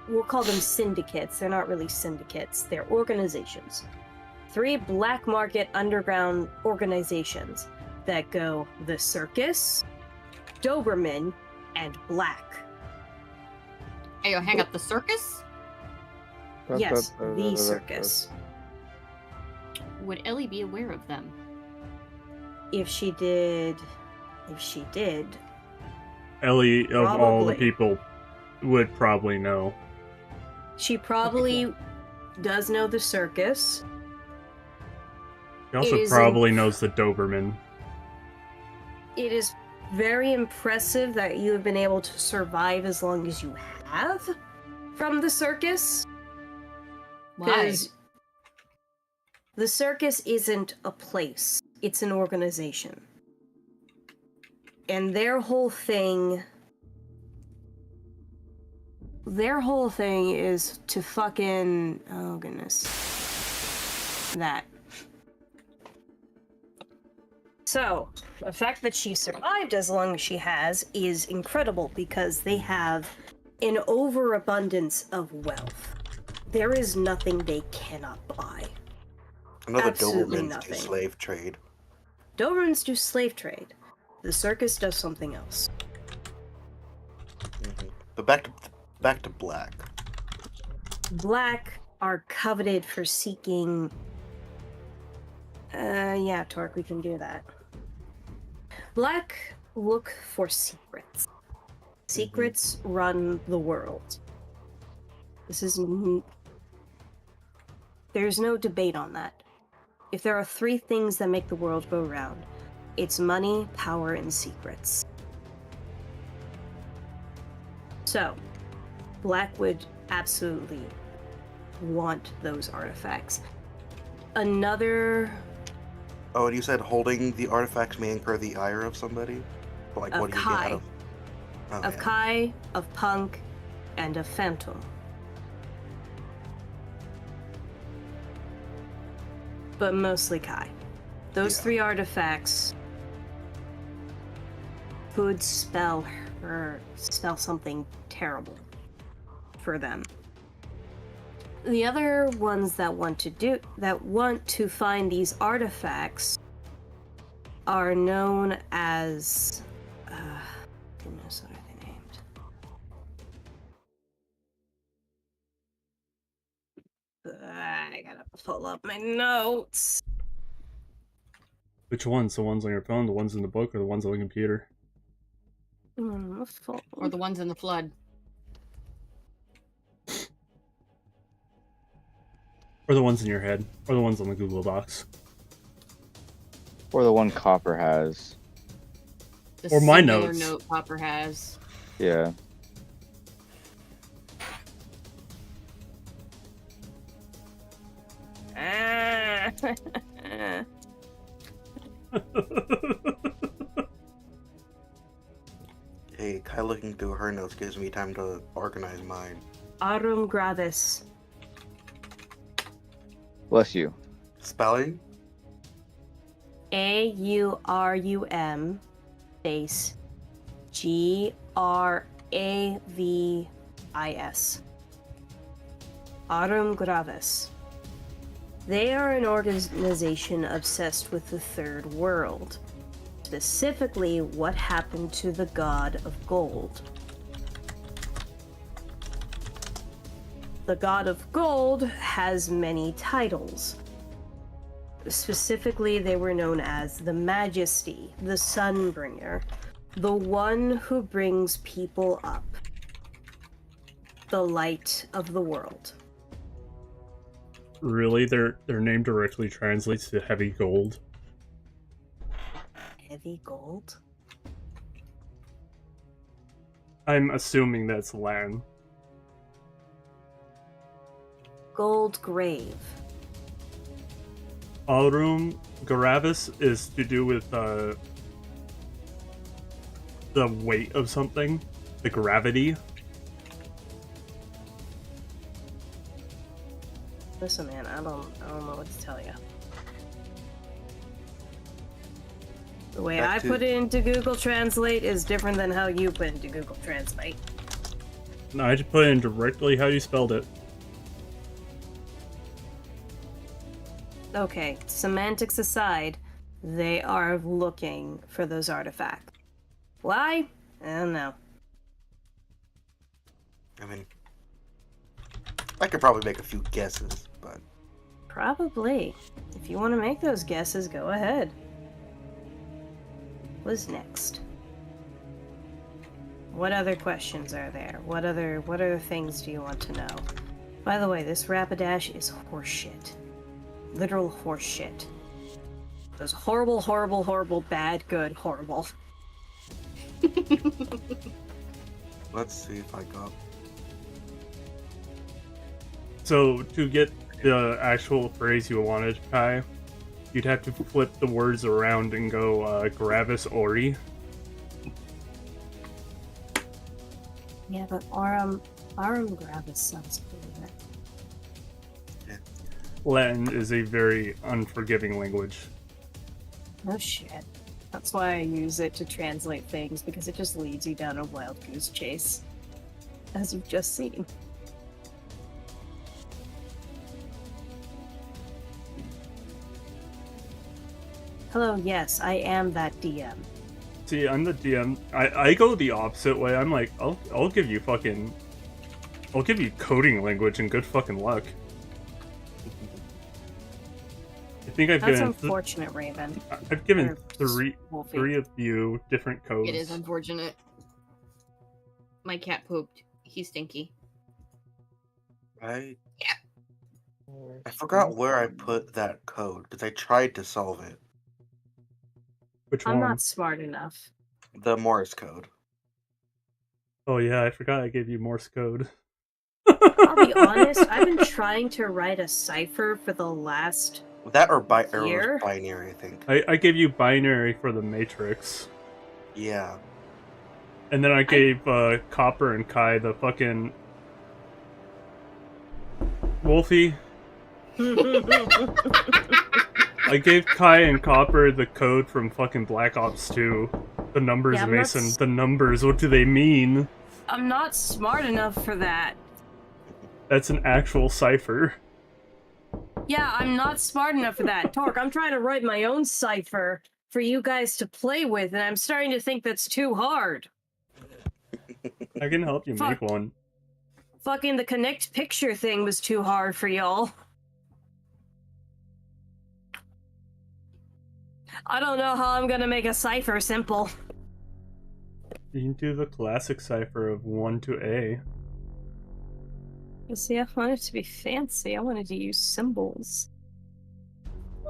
we'll call them syndicates. They're not really syndicates. They're organizations. 3 black market underground organizations that go the Circus, Doberman, and Black. Hey, yo, hang up the circus? Yes, the Circus. Would Ellie be aware of them? If she did, Ellie, of all the Probably. people, would probably know. she probably does know the Circus. She also It is probably knows the Doberman. It is very impressive that you have been able to survive as long as you have from the Circus. Why? Because the Circus isn't a place, it's an organization. And their whole thing is to fucking... oh, goodness. That. So, the fact that she survived as long as she has is incredible because they have an overabundance of wealth. There is nothing they cannot buy. I know the Absolutely Dobermans do nothing. slave trade. Dobermans do slave trade. The Circus does something else. Mm-hmm. But back to Black. Black are coveted for seeking... yeah, Torque, we can do that. Black look for secrets. Secrets run the world. This is... there's no debate on that. If there are 3 things that make the world go round, it's money, power, and secrets. So, Black would absolutely want those artifacts. Another... Oh, and you said holding the artifacts may incur the ire of somebody? But like, Of what do you Kai. get out of... Oh, of yeah. Kai, of Punk, and of Phantom. But mostly Kai. Those Yeah. 3 artifacts could spell something terrible for them. The other ones that want to find these artifacts are known as goodness, what are they named? I gotta pull up my notes. Which ones? The ones on your phone, the ones in the book, or the ones on the computer? Or the ones in the flood. Or the ones in your head, or the ones on the Google Docs. Or the one Copper has. The Or my singular notes. note Copper has. Yeah. Hey, Kai looking through her notes gives me time to organize mine. Aurum gravis. Bless you. Spelling? AURUM space GRAVIS. Aurum gravis. They are an organization obsessed with the third world. Specifically, what happened to the god of gold. The god of gold has many titles. Specifically, they were known as the Majesty, the Sunbringer, the one who brings people up, the light of the world. Really? Their name directly translates to heavy gold? Heavy gold? I'm assuming that's Latin. Gold grave. Aurum gravis is to do with the weight of something, the gravity. Listen, man, I don't know what to tell you. The way I put it into Google Translate is different than how you put it into Google Translate. No, I just put in directly how you spelled it. Okay, semantics aside, they are looking for those artifacts. Why? I don't know. I mean, I could probably make a few guesses, but... Probably. If you want to make those guesses, go ahead. What's next? What other questions are there? What other things do you want to know? By the way, this Rapidash is horseshit. Literal horseshit. Those horrible, horrible, horrible, bad, good, horrible. Let's see if I got... So, to get the actual phrase you wanted, Kai, you'd have to flip the words around and go, gravis ori. Yeah, but Aurum gravis sounds cooler. Latin is a very unforgiving language. No shit. That's why I use it to translate things, because it just leads you down a wild goose chase. As you've just seen. Hello, yes, I am that DM. See, I'm the DM. I go the opposite way. I'm like, I'll give you coding language and good fucking luck. I think I've That's given unfortunate, Raven. I've given Or Wolfie. three of you different codes. It is unfortunate. My cat pooped. He's stinky. I forgot where I put that code, because I tried to solve it. Which I'm one? not smart enough. The Morse code. Oh yeah, I forgot I gave you Morse code. I'll be honest, I've been trying to write a cipher for the last... That or Here? binary, I think. I gave you binary for the Matrix. Yeah. And then I gave Copper and Kai the fucking... Wolfie. I gave Kai and Copper the code from fucking Black Ops 2. The numbers, Yeah, Mason. that's- The numbers, what do they mean? I'm not smart enough for that. That's an actual cipher. Yeah, I'm not smart enough for that. Torque, I'm trying to write my own cipher for you guys to play with, and I'm starting to think that's too hard. I can help you Fuck. make one. Fucking the connect picture thing was too hard for y'all. I don't know how I'm gonna make a cipher simple. You can do the classic cipher of 1 to A. You see, I wanted to be fancy. I wanted to use symbols.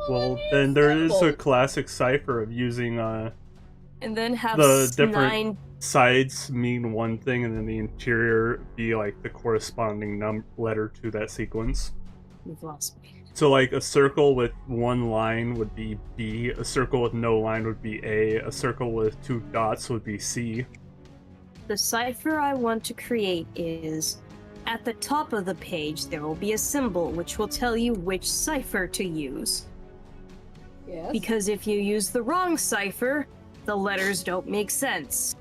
Well, then there is a classic cipher of using And then have the different 9... sides mean one thing, and then the interior be like the corresponding letter to that sequence. You've lost me. So, like, a circle with one line would be B, a circle with no line would be A circle with 2 dots would be C. The cipher I want to create is, at the top of the page, there will be a symbol which will tell you which cipher to use. Yes. Because if you use the wrong cipher, the letters don't make sense.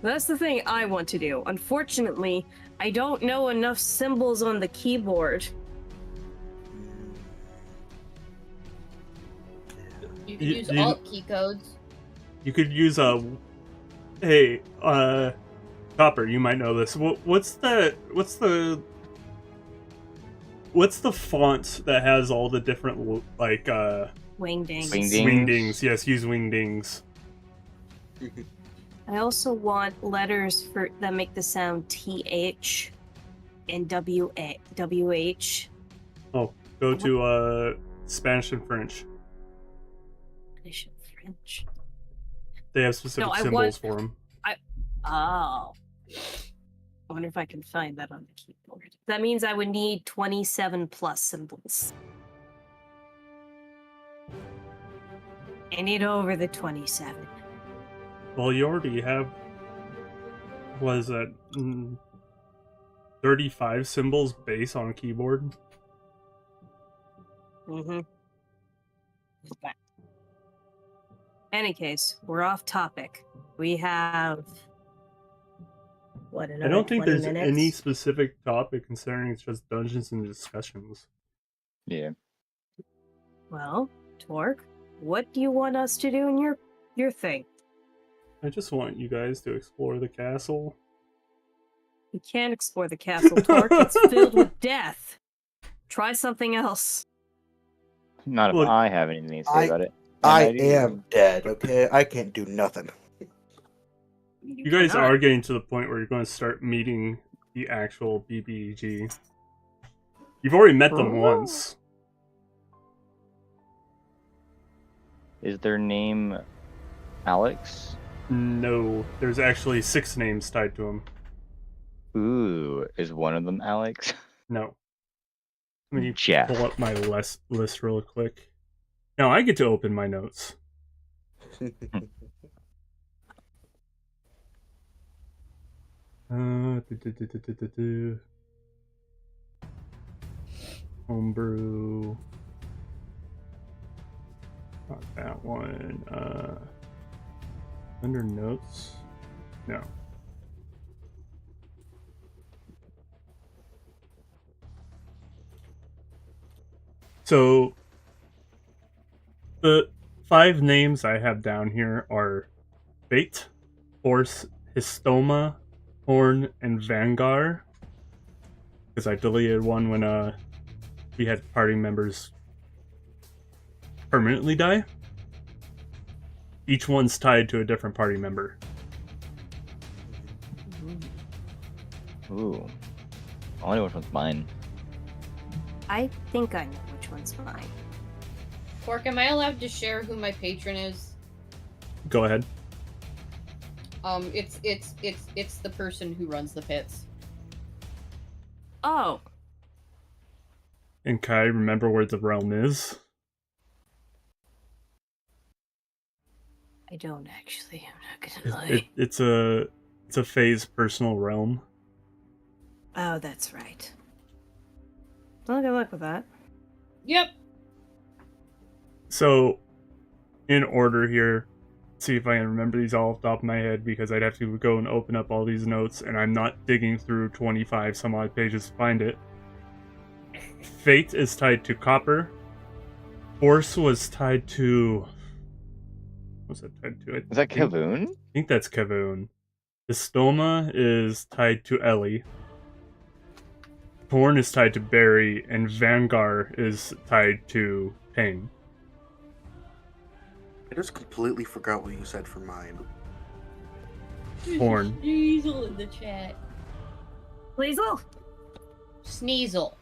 That's the thing I want to do. Unfortunately, I don't know enough symbols on the keyboard. You can use alt key codes. You could use hey, Copper, you might know this. What's the font that has all the different, like, Wingdings. Wingdings, yes, use Wingdings. I also want letters that make the sound TH and WH. Oh, go to Spanish and French. Spanish and French. They have specific symbols for them. Oh. I wonder if I can find that on the keyboard. That means I would need 27 plus symbols. I need over the 27. Well, you already have, what is that, 35 symbols base on a keyboard? Mm-hmm. Any case, we're off topic. We have... What, another I don't think 20 there's minutes? any specific topic concerning it's just Dungeons and Discussions. Yeah. Well, Torque, what do you want us to do in your thing? I just want you guys to explore the castle. You can't explore the castle, Torque. It's filled with death. Try something else. Not if Look, I have anything to say about it. I And do. am dead, okay? I can't do nothing. You guys cannot. are getting to the point where you're going to start meeting the actual BBEG. You've already met them once. Is their name Alex? No, there's actually 6 names tied to them. Ooh, is one of them Alex? No. Let me Jeff. pull up my list real quick. Now I get to open my notes. Homebrew. Not that one. Under notes? No. So, the 5 names I have down here are Fate, Horse, Histoma, Horn, and Vanguard. Because I deleted one when we had party members permanently die. Each one's tied to a different party member. Ooh. I wonder which one's mine. I think I know which one's mine. Torque, am I allowed to share who my patron is? Go ahead. It's the person who runs the pits. Oh, And Kai, remember where the realm is? I don't actually. I'm not gonna lie. It's a Fae's personal realm. Oh, that's right. Well, good luck with that. Yep. So, in order here, see if I can remember these all off the top of my head, because I'd have to go and open up all these notes, and I'm not digging through 25 some odd pages to find it. Fate is tied to copper. Force was tied to... What's that tied to? Is that Kavoon? I think that's Kavoon. Estoma is tied to Ellie. Torn is tied to Barry, and Vanguard is tied to Pain. I just completely forgot what you said for mine. Torn. Sneasel in the chat. Sleazel? Sneasel.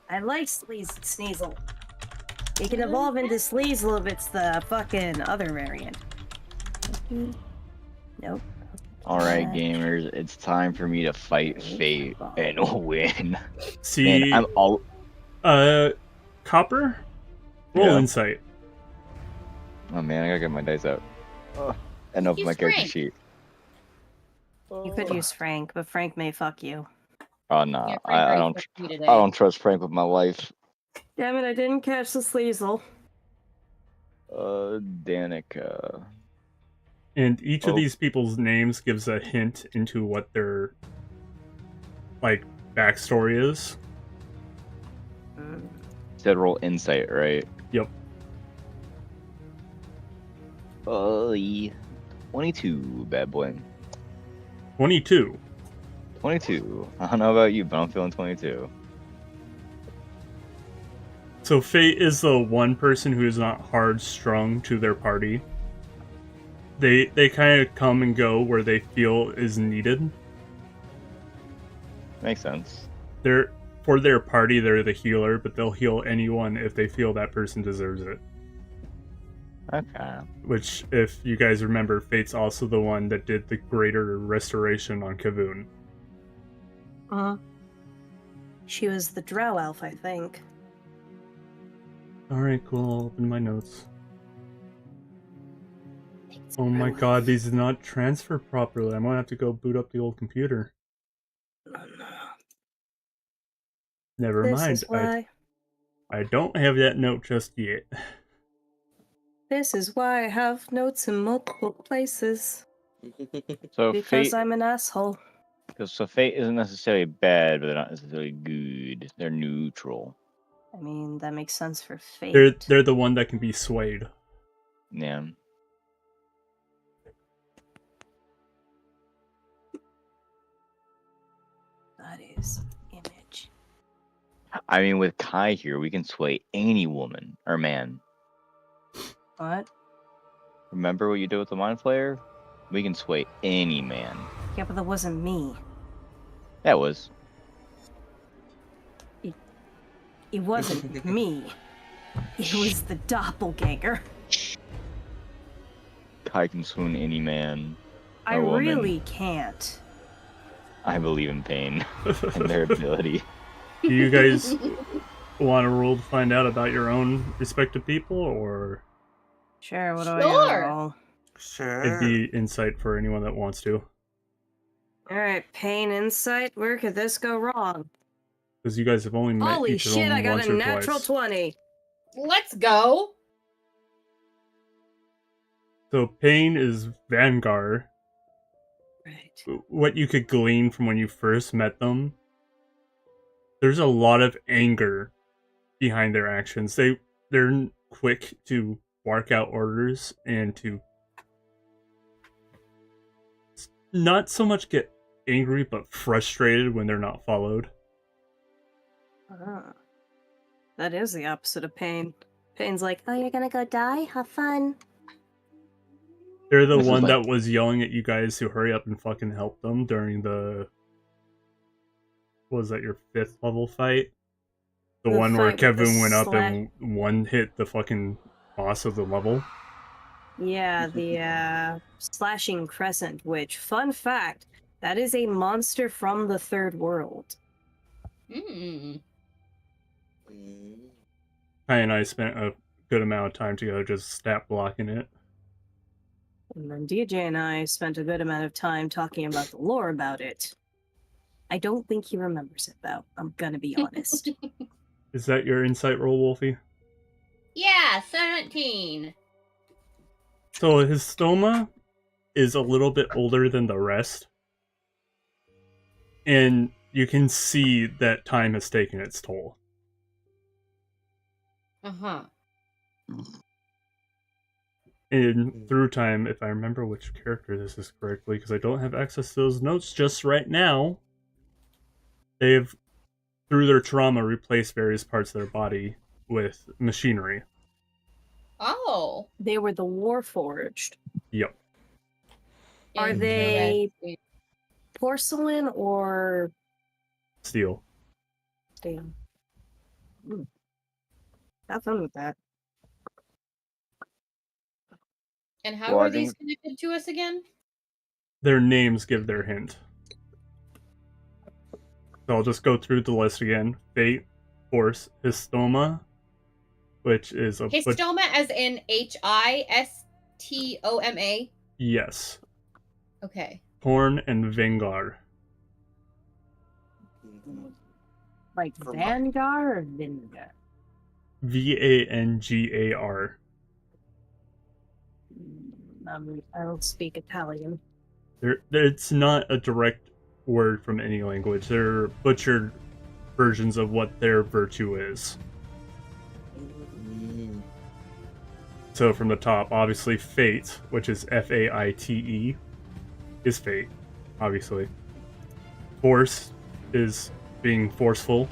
I like Sneasel. It can evolve into Sleazel if it's the fucking other variant. Nope. Alright, gamers, it's time for me to fight fate and win. See, Man, I'm all... Copper? Roll Yeah. insight. Oh man, I gotta get my dice out. And open my Use character Frank. sheet. You could use Frank, but Frank may fuck you. Oh no, Yeah, Frank I already don't. fucked me today. I don't trust Frank with my life. Damn it, I didn't catch the Sleazel. Danica. And each of Oh. these people's names gives a hint into what their, like, backstory is. Said roll insight, right? Yep. Yeah. 22, bad boy. 22. 22. I don't know about you, but I'm feeling 22. So Fate is the one person who is not hard strung to their party. They kind of come and go where they feel is needed. Makes sense. For their party, they're the healer, but they'll heal anyone if they feel that person deserves it. Okay. Which, if you guys remember, Fate's also the one that did the greater restoration on Kavoon. She was the drow elf, I think. Alright, cool. I'll open my notes. Oh my god, these did not transfer properly. I'm gonna have to go boot up the old computer. Never This mind. is why. I don't have that note just yet. This is why I have notes in multiple places. So Because fate. I'm an asshole. So fate isn't necessarily bad, but they're not necessarily good. They're neutral. I mean, that makes sense for fate. They're the one that can be swayed. Yeah. That is image. I mean, with Kai here, we can sway any woman or man. What? Remember what you did with the Mind Flayer? We can sway any man. Yeah, but that wasn't me. That was. It wasn't me. It was the doppelganger. Kai can swoon any man. I or woman. really can't. I believe in pain and their ability. Do you guys want to roll to find out about your own respective people, or Sure, what do I Sure. roll? Sure. it'd be insight for anyone that wants to? Alright, pain insight. Where could this go wrong? Because you guys have only met Holy each of shit, them I got once a or natural twice. 20. Let's go. So Pain is Vanguard. Right. What you could glean from when you first met them, there's a lot of anger behind their actions. They're quick to bark out orders and to not so much get angry but frustrated when they're not followed. That is the opposite of pain. Pain's like, oh, you're gonna go die? Have fun. They're the This is one like- that was yelling at you guys to hurry up and fucking help them during the... What was that, your 5th level fight? The The one where fight with the Kevin went up and one hit the fucking boss of the level. Yeah, the slashing crescent witch. Fun fact, that is a monster from the third world. Mm. Kai and I spent a good amount of time together just stat blocking it. And then DJ and I spent a good amount of time talking about the lore about it. I don't think he remembers it, though. I'm gonna be honest. Is that your insight roll, Wolfie? Yeah, 17. So his stoma is a little bit older than the rest. And you can see that time has taken its toll. Uh-huh. And through time, if I remember which character this is correctly, because I don't have access to those notes just right now, they've, through their trauma, replaced various parts of their body with machinery. Oh. They were the Warforged. Yep. Are they Interesting. porcelain or Steel. steel? Have fun with that. And how Well, are I these think- connected to us again? Their names give their hint. So I'll just go through the list again. Fate, Force, Histoma, which is a... Histoma as in Histoma? Yes. Okay. Torn and Vengar. Like For Vanguard or Vingar? Vangar. I don't speak Italian. It's not a direct word from any language. They're butchered versions of what their virtue is. So from the top, obviously Fate, which is Faite, is Fate, obviously. Force is being forceful.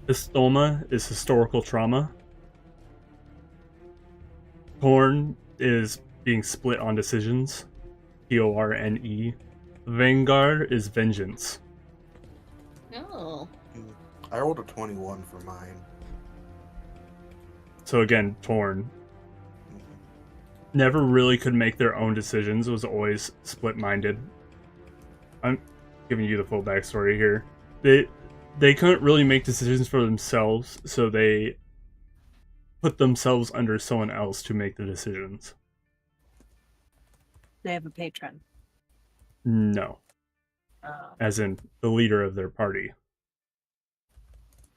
Histoma is historical trauma. Torn is being split on decisions. Torne. Vanguard is vengeance. Oh. I rolled a 21 for mine. So again, Torn. Never really could make their own decisions, was always split-minded. I'm giving you the full backstory here. They couldn't really make decisions for themselves, so they put themselves under someone else to make the decisions. They have a patron. No. As in, the leader of their party.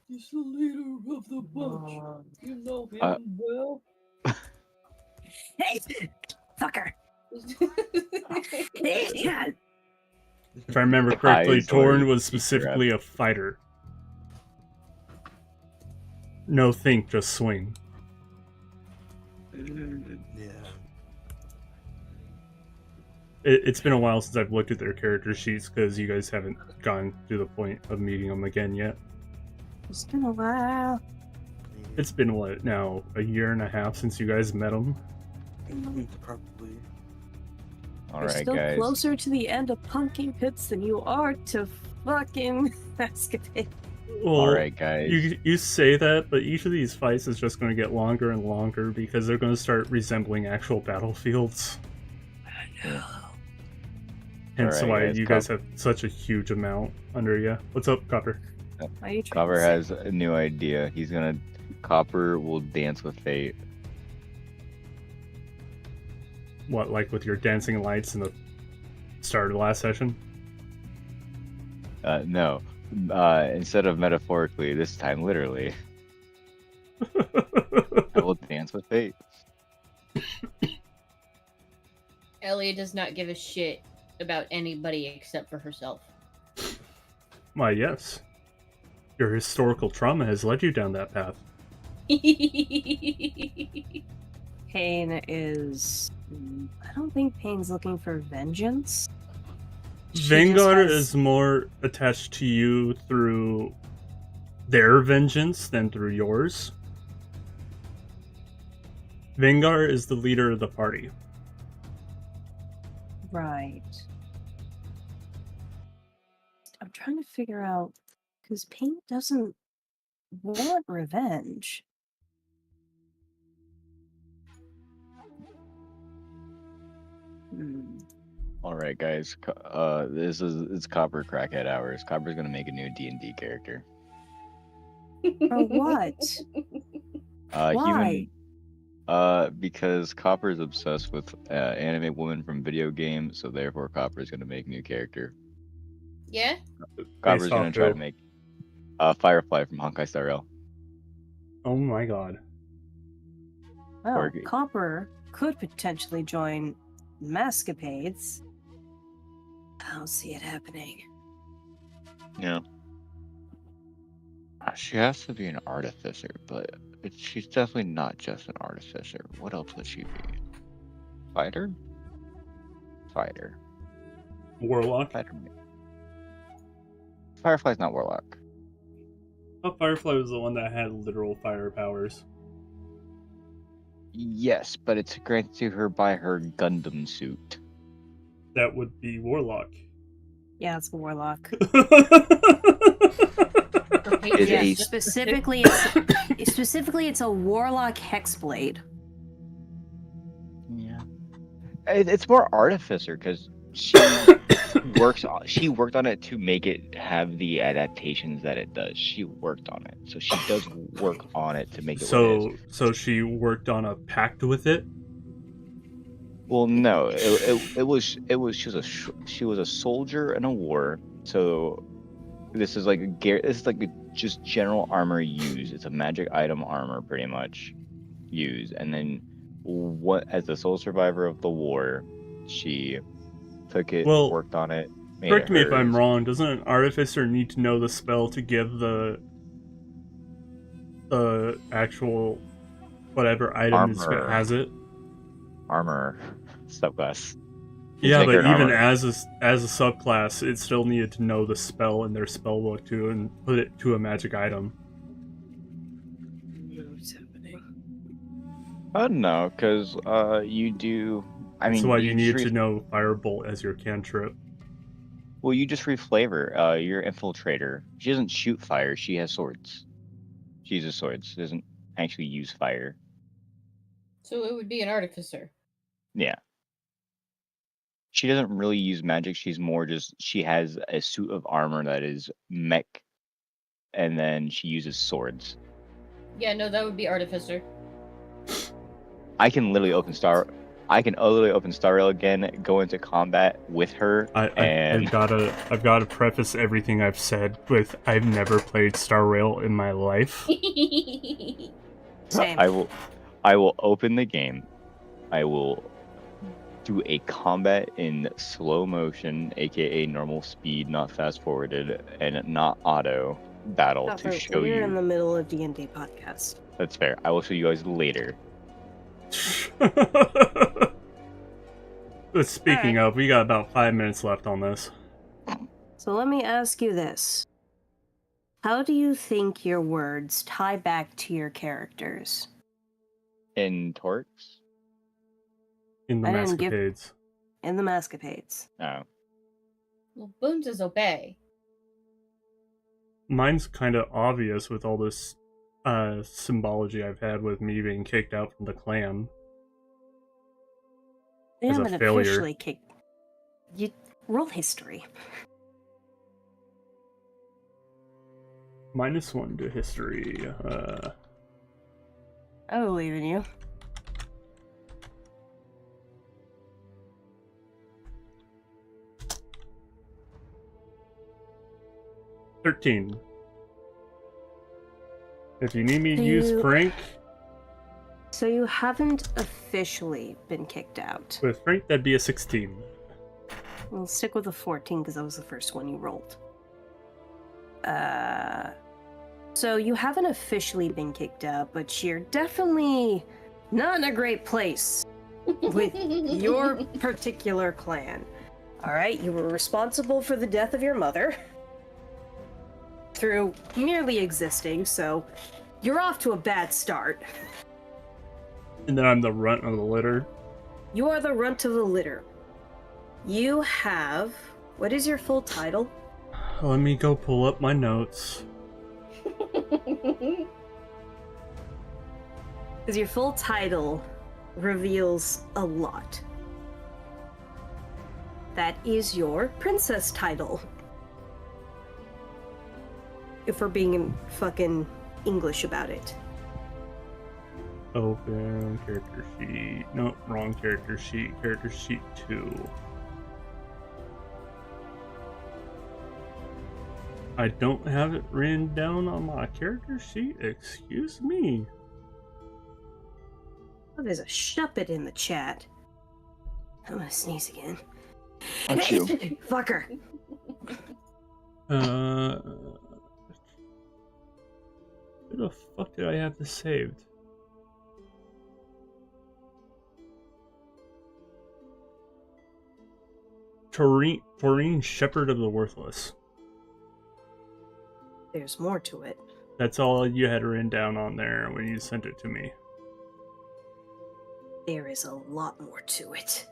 He's the leader of the bunch. You know him Uh, well. Hey, fucker! If I remember correctly, Eyes Torn already was peeked specifically a fighter. No think, just swing. Yeah. It's been a while since I've looked at their character sheets because you guys haven't gone to the point of meeting them again yet. It's been a while. It's been, what, now, a year and a half since you guys met them? Probably. All You're right, still guys. closer to the end of Punking Pits than you are to fucking Masquepades. Well, All right, guys. you say that, but each of these fights is just going to get longer and longer because they're going to start resembling actual battlefields. Hence Alright, why guys, you guys have such a huge amount under you. What's up, Copper? Are you trying Copper to say- has a new idea. Copper will dance with fate. What, like with your dancing lights in the start of the last session? No. Instead of metaphorically, this time literally. I will dance with fate. Ellie does not give a shit about anybody except for herself. Why, yes. Your historical trauma has led you down that path. Pain is. I don't think Pain's looking for vengeance. She Vanguard just has- is more attached to you through their vengeance than through yours. Vanguard is the leader of the party. Right. I'm trying to figure out because Pain doesn't want revenge. Hmm. All right, guys. It's Copper Crackhead hours. Copper's gonna make a new D&D character. For what? Why? Because Copper is obsessed with anime woman from video games, so therefore Copper is gonna make a new character. Yeah? Copper's Based gonna off try who? to make Firefly from Honkai Star Rail. Oh my god. Well, Corgi. Copper could potentially join Masquepades. I don't see it happening. Yeah. She has to be an artificer, but she's definitely not just an artificer. What else would she be? Fighter? Fighter. Warlock. Fighter. Firefly's not warlock. Oh, Firefly was the one that had literal fire powers. Yes, but it's granted to her by her Gundam suit. That would be Warlock. Yeah, it's a warlock. Is Yeah, a- specifically, it's a warlock hexblade. Yeah. It's more artificer because she she worked on it to make it have the adaptations that it does. She worked on it, so she does work on it to make it what it is. So she worked on a pact with it. Well, no, she was a soldier in a war. So this is like just general armor used. It's a magic item armor pretty much used, and then as the sole survivor of the war, she took it, worked on it. Correct me if I'm wrong. Doesn't an artificer need to know the spell to give the actual whatever item has it? Armor subclass. Yeah, but even as a subclass, it still needed to know the spell in their spell book too, and put it to a magic item. What's happening? I don't know, because you do. I mean, that's why you need to know Firebolt as your cantrip. Well, you just reflavor. Your infiltrator. She doesn't shoot fire. She has swords. She uses swords. She doesn't actually use fire. So it would be an artificer. Yeah. She doesn't really use magic. She's more just, she has a suit of armor that is mech, and then she uses swords. Yeah, no, that would be artificer. I can literally open Star Rail again, go into combat with her, I've got to preface everything I've said with I've never played Star Rail in my life. Same. I will open the game. I will do a combat in slow motion, aka normal speed, not fast forwarded, and not auto battle to show you. We're in the middle of D&D podcast. That's fair. I will show you guys later. But speaking of, we got about 5 minutes left on this. So let me ask you this. How do you think your words tie back to your characters? In Torques? In the Masquepades. In the Masquepades. Oh. Well, Boons is obey. Mine's kind of obvious with all this symbology I've had with me being kicked out from the clan. They as a haven't failure. officially kicked. You roll history. -1 to history. I believe in you. $13. If you need me to use Frank. So you haven't officially been kicked out. With Frank, that'd be a 16. We'll stick with a 14 because that was the first one you rolled. So you haven't officially been kicked out, but you're definitely not in a great place with your particular clan. Alright, you were responsible for the death of your mother through merely existing, so you're off to a bad start. And then I'm the runt of the litter. You are the runt of the litter. You have... What is your full title? Let me go pull up my notes. Because your full title reveals a lot. That is your princess title. If we're being fucking English about it. Open character sheet. Nope, wrong character sheet. Character sheet 2. I don't have it written down on my character sheet. Excuse me. Oh, there's a shuppet in the chat. I'm gonna sneeze again. Aren't you? Fucker. Where the fuck did I have this saved? Taurine, Shepherd of the Worthless. There's more to it. That's all you had written down on there when you sent it to me. There is a lot more to it.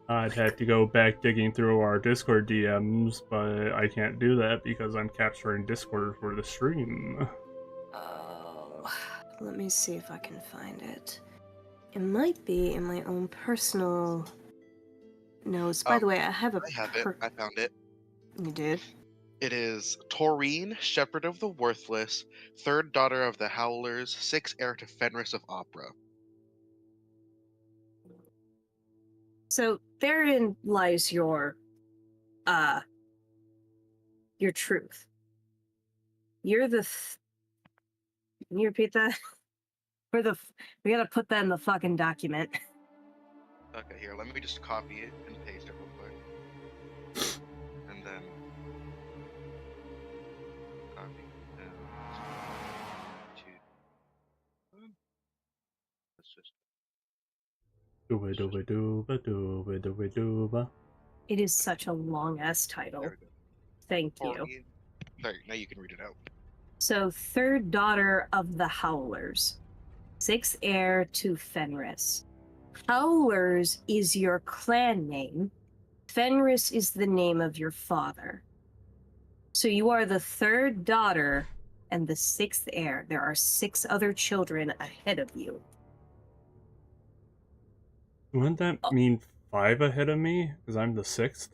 I'd have to go back digging through our Discord DMs, but I can't do that because I'm capturing Discord for the stream. Oh, let me see if I can find it. It might be in my own personal notes. By the way, I have a. I have it. I found it. You did? It is Taurine, Shepherd of the Worthless, third daughter of the Howlers, sixth heir to Fenris of Opera. So therein lies your truth. You're the. Can you repeat that? We gotta put that in the fucking document. Okay, here, let me just copy it and paste it real quick. And then copy and let's just Dooba. It is such a long ass title. there we go. Thank you. Taurine. There, now you can read it out. So, third daughter of the Howlers, sixth heir to Fenris. Howlers is your clan name. Fenris is the name of your father. So you are the third daughter and the sixth heir. There are 6 other children ahead of you. Wouldn't that mean 5 ahead of me? Because I'm the 6th?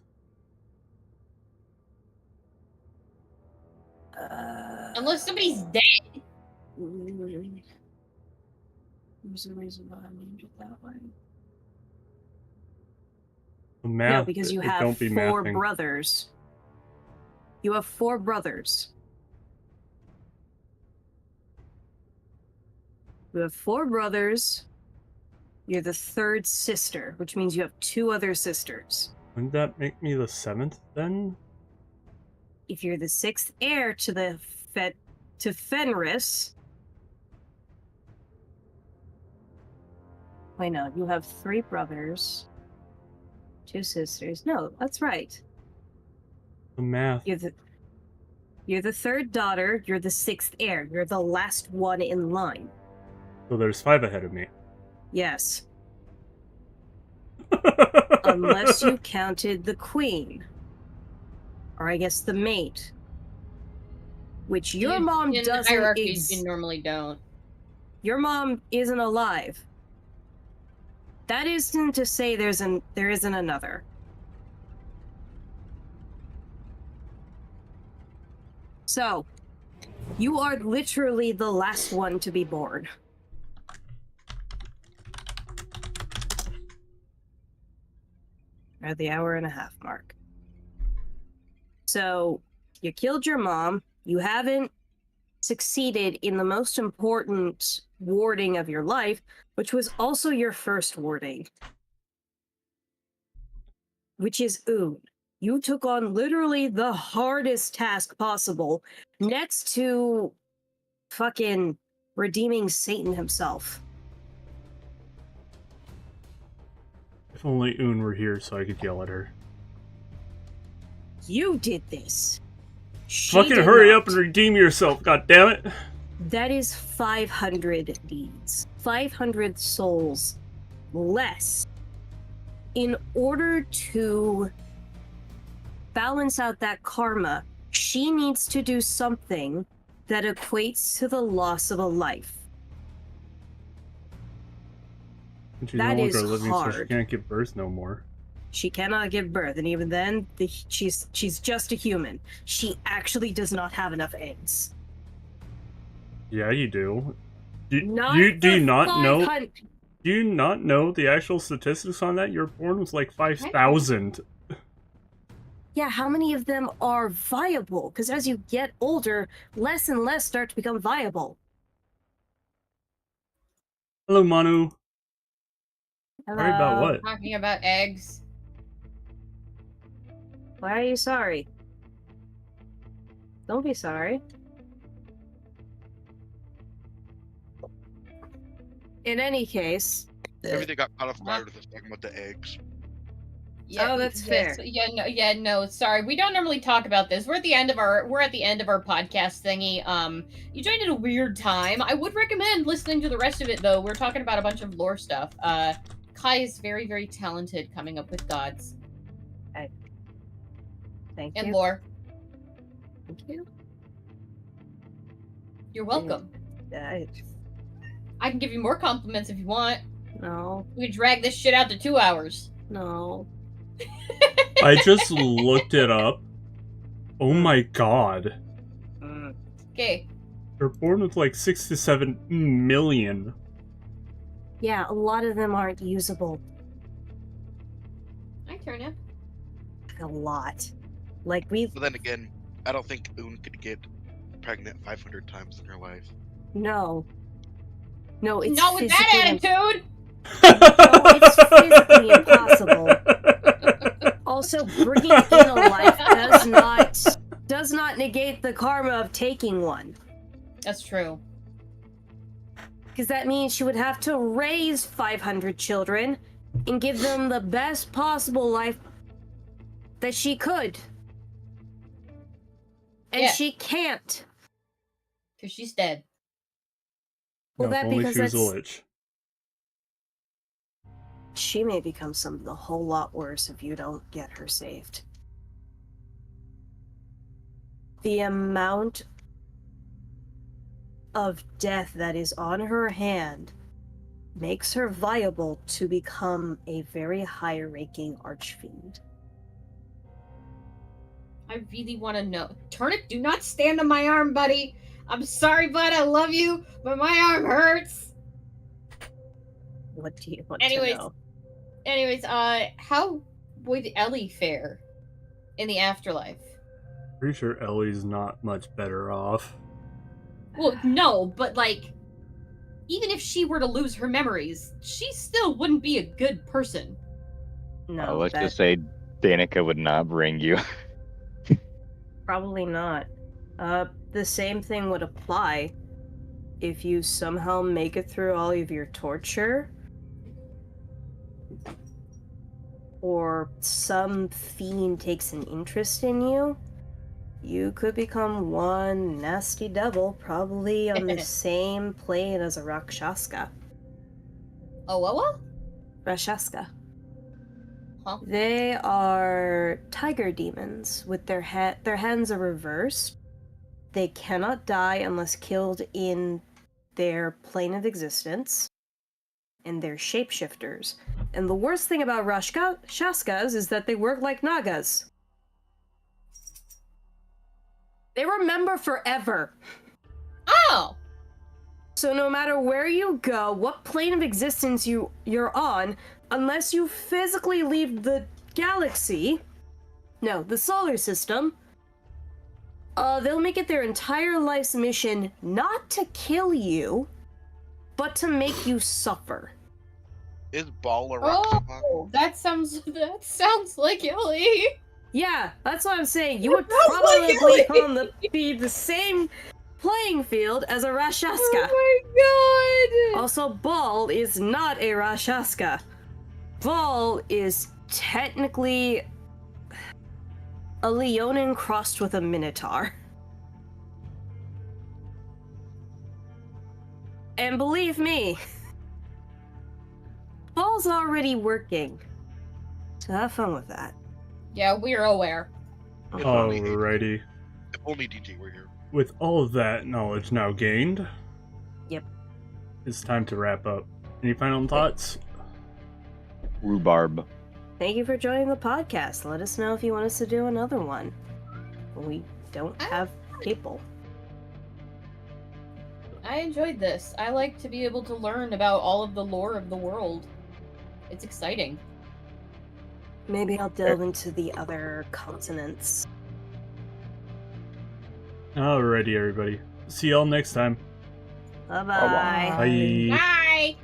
Unless somebody's dead. There's a reason why I named it that way. Math, No, because you have don't be 4 mathing. brothers. You have 4 brothers. You have 4 brothers. You're the 3rd sister, which means you have 2 other sisters. Wouldn't that make me the 7th then? If you're the 6th heir to the to Fenris. Wait, no, you have 3 brothers, 2 sisters. No, that's right. The math. You're the 3rd daughter. You're the 6th heir. You're the last one in line. So there's 5 ahead of me. Yes. Unless you counted the queen. Or I guess the mate. Which your mom In doesn't hierarchies, you normally don't. Your mom isn't alive. That isn't to say there isn't another. So, you are literally the last one to be born. At the 1.5-hour mark. So, you killed your mom. You haven't succeeded in the most important warding of your life, which was also your first warding. Which is Oon. You took on literally the hardest task possible, next to fucking redeeming Satan himself. If only Un were here so I could yell at her. You did this. She Fucking did hurry not. up and redeem yourself, goddammit! That is 500 deeds. 500 souls less. In order to balance out that karma, she needs to do something that equates to the loss of a life. And she's That no is longer living, so she hard. can't give birth no more. She cannot give birth, and even then, she's just a human. She actually does not have enough eggs. Yeah, you do. Do you the not know? 500 Do you not know the actual statistics on that? Your born was like 5,000. Yeah, how many of them are viable? Because as you get older, less and less start to become viable. Hello, Manu. Hello. Sorry about what? Talking about eggs. Why are you sorry? Don't be sorry. In any case, Everything got caught off guard with us talking about the eggs. Yeah, Oh, that's fair. No, sorry. We don't normally talk about this. We're at the end of our podcast thingy. You joined at a weird time. I would recommend listening to the rest of it though. We're talking about a bunch of lore stuff. Kai is very, very talented coming up with gods thank and you. lore. Thank you. You're welcome. I, I can give you more compliments if you want. no, We can drag this shit out to 2 hours. no. I just looked it up. Oh my god. Okay. They're born with like 6 to 7 million. Yeah, a lot of them aren't usable. Hi, Turnip. A lot. Like, we've... But then again, I don't think Un could get pregnant 500 times in her life. No. No, it's Not with that attitude! No, it's physically impossible. Also, bringing in a life does not negate the karma of taking one. That's true. Because that means she would have to raise 500 children and give them the best possible life that she could. And Yeah. she can't. Because she's dead. Well, No, that only because she was a that's... lich. She may become something a whole lot worse if you don't get her saved. The amount of death that is on her hand makes her viable to become a very high-ranking archfiend. I really want to know. Turnip, do not stand on my arm, buddy. I'm sorry, bud. I love you, but my arm hurts. What do you want Anyways. to know? Anyways, how would Ellie fare in the afterlife? Pretty sure Ellie's not much better off. Well, no, but like, even if she were to lose her memories, she still wouldn't be a good person. No, Let's just say Danica would not bring you. probably not. The same thing would apply if you somehow make it through all of your torture, or some fiend takes an interest in you. You could become one nasty devil, probably on the same plane as a Rakshasa. Oh, what? Rakshasa. Huh? They are tiger demons with their hands are reversed. They cannot die unless killed in their plane of existence. And they're shapeshifters. And the worst thing about Rakshasas is that they work like Nagas. They remember forever. Oh! So no matter where you go, what plane of existence you're on, unless you physically leave the galaxy, no, the solar system, they'll make it their entire life's mission not to kill you, but to make you suffer. Is Ball a Rakshasa? Oh, that sounds like Ellie. Yeah, that's what I'm saying. You would That sounds probably like be the same playing field as a Rakshasa. Oh my god! Also, Ball is not a Rakshasa. Ball is technically a Leonin crossed with a Minotaur. And believe me, Ball's already working. So have fun with that. Yeah, we're aware. If only Alrighty. If only DJ were here. With all of that knowledge now gained, Yep. it's time to wrap up. Any final thoughts? Rhubarb. Thank you for joining the podcast. Let us know if you want us to do another one. We don't have people. I enjoyed this. I like to be able to learn about all of the lore of the world. It's exciting. Maybe I'll delve into the other continents. Alrighty, everybody. See y'all next time. Bye-bye. Bye-bye. Bye. Bye!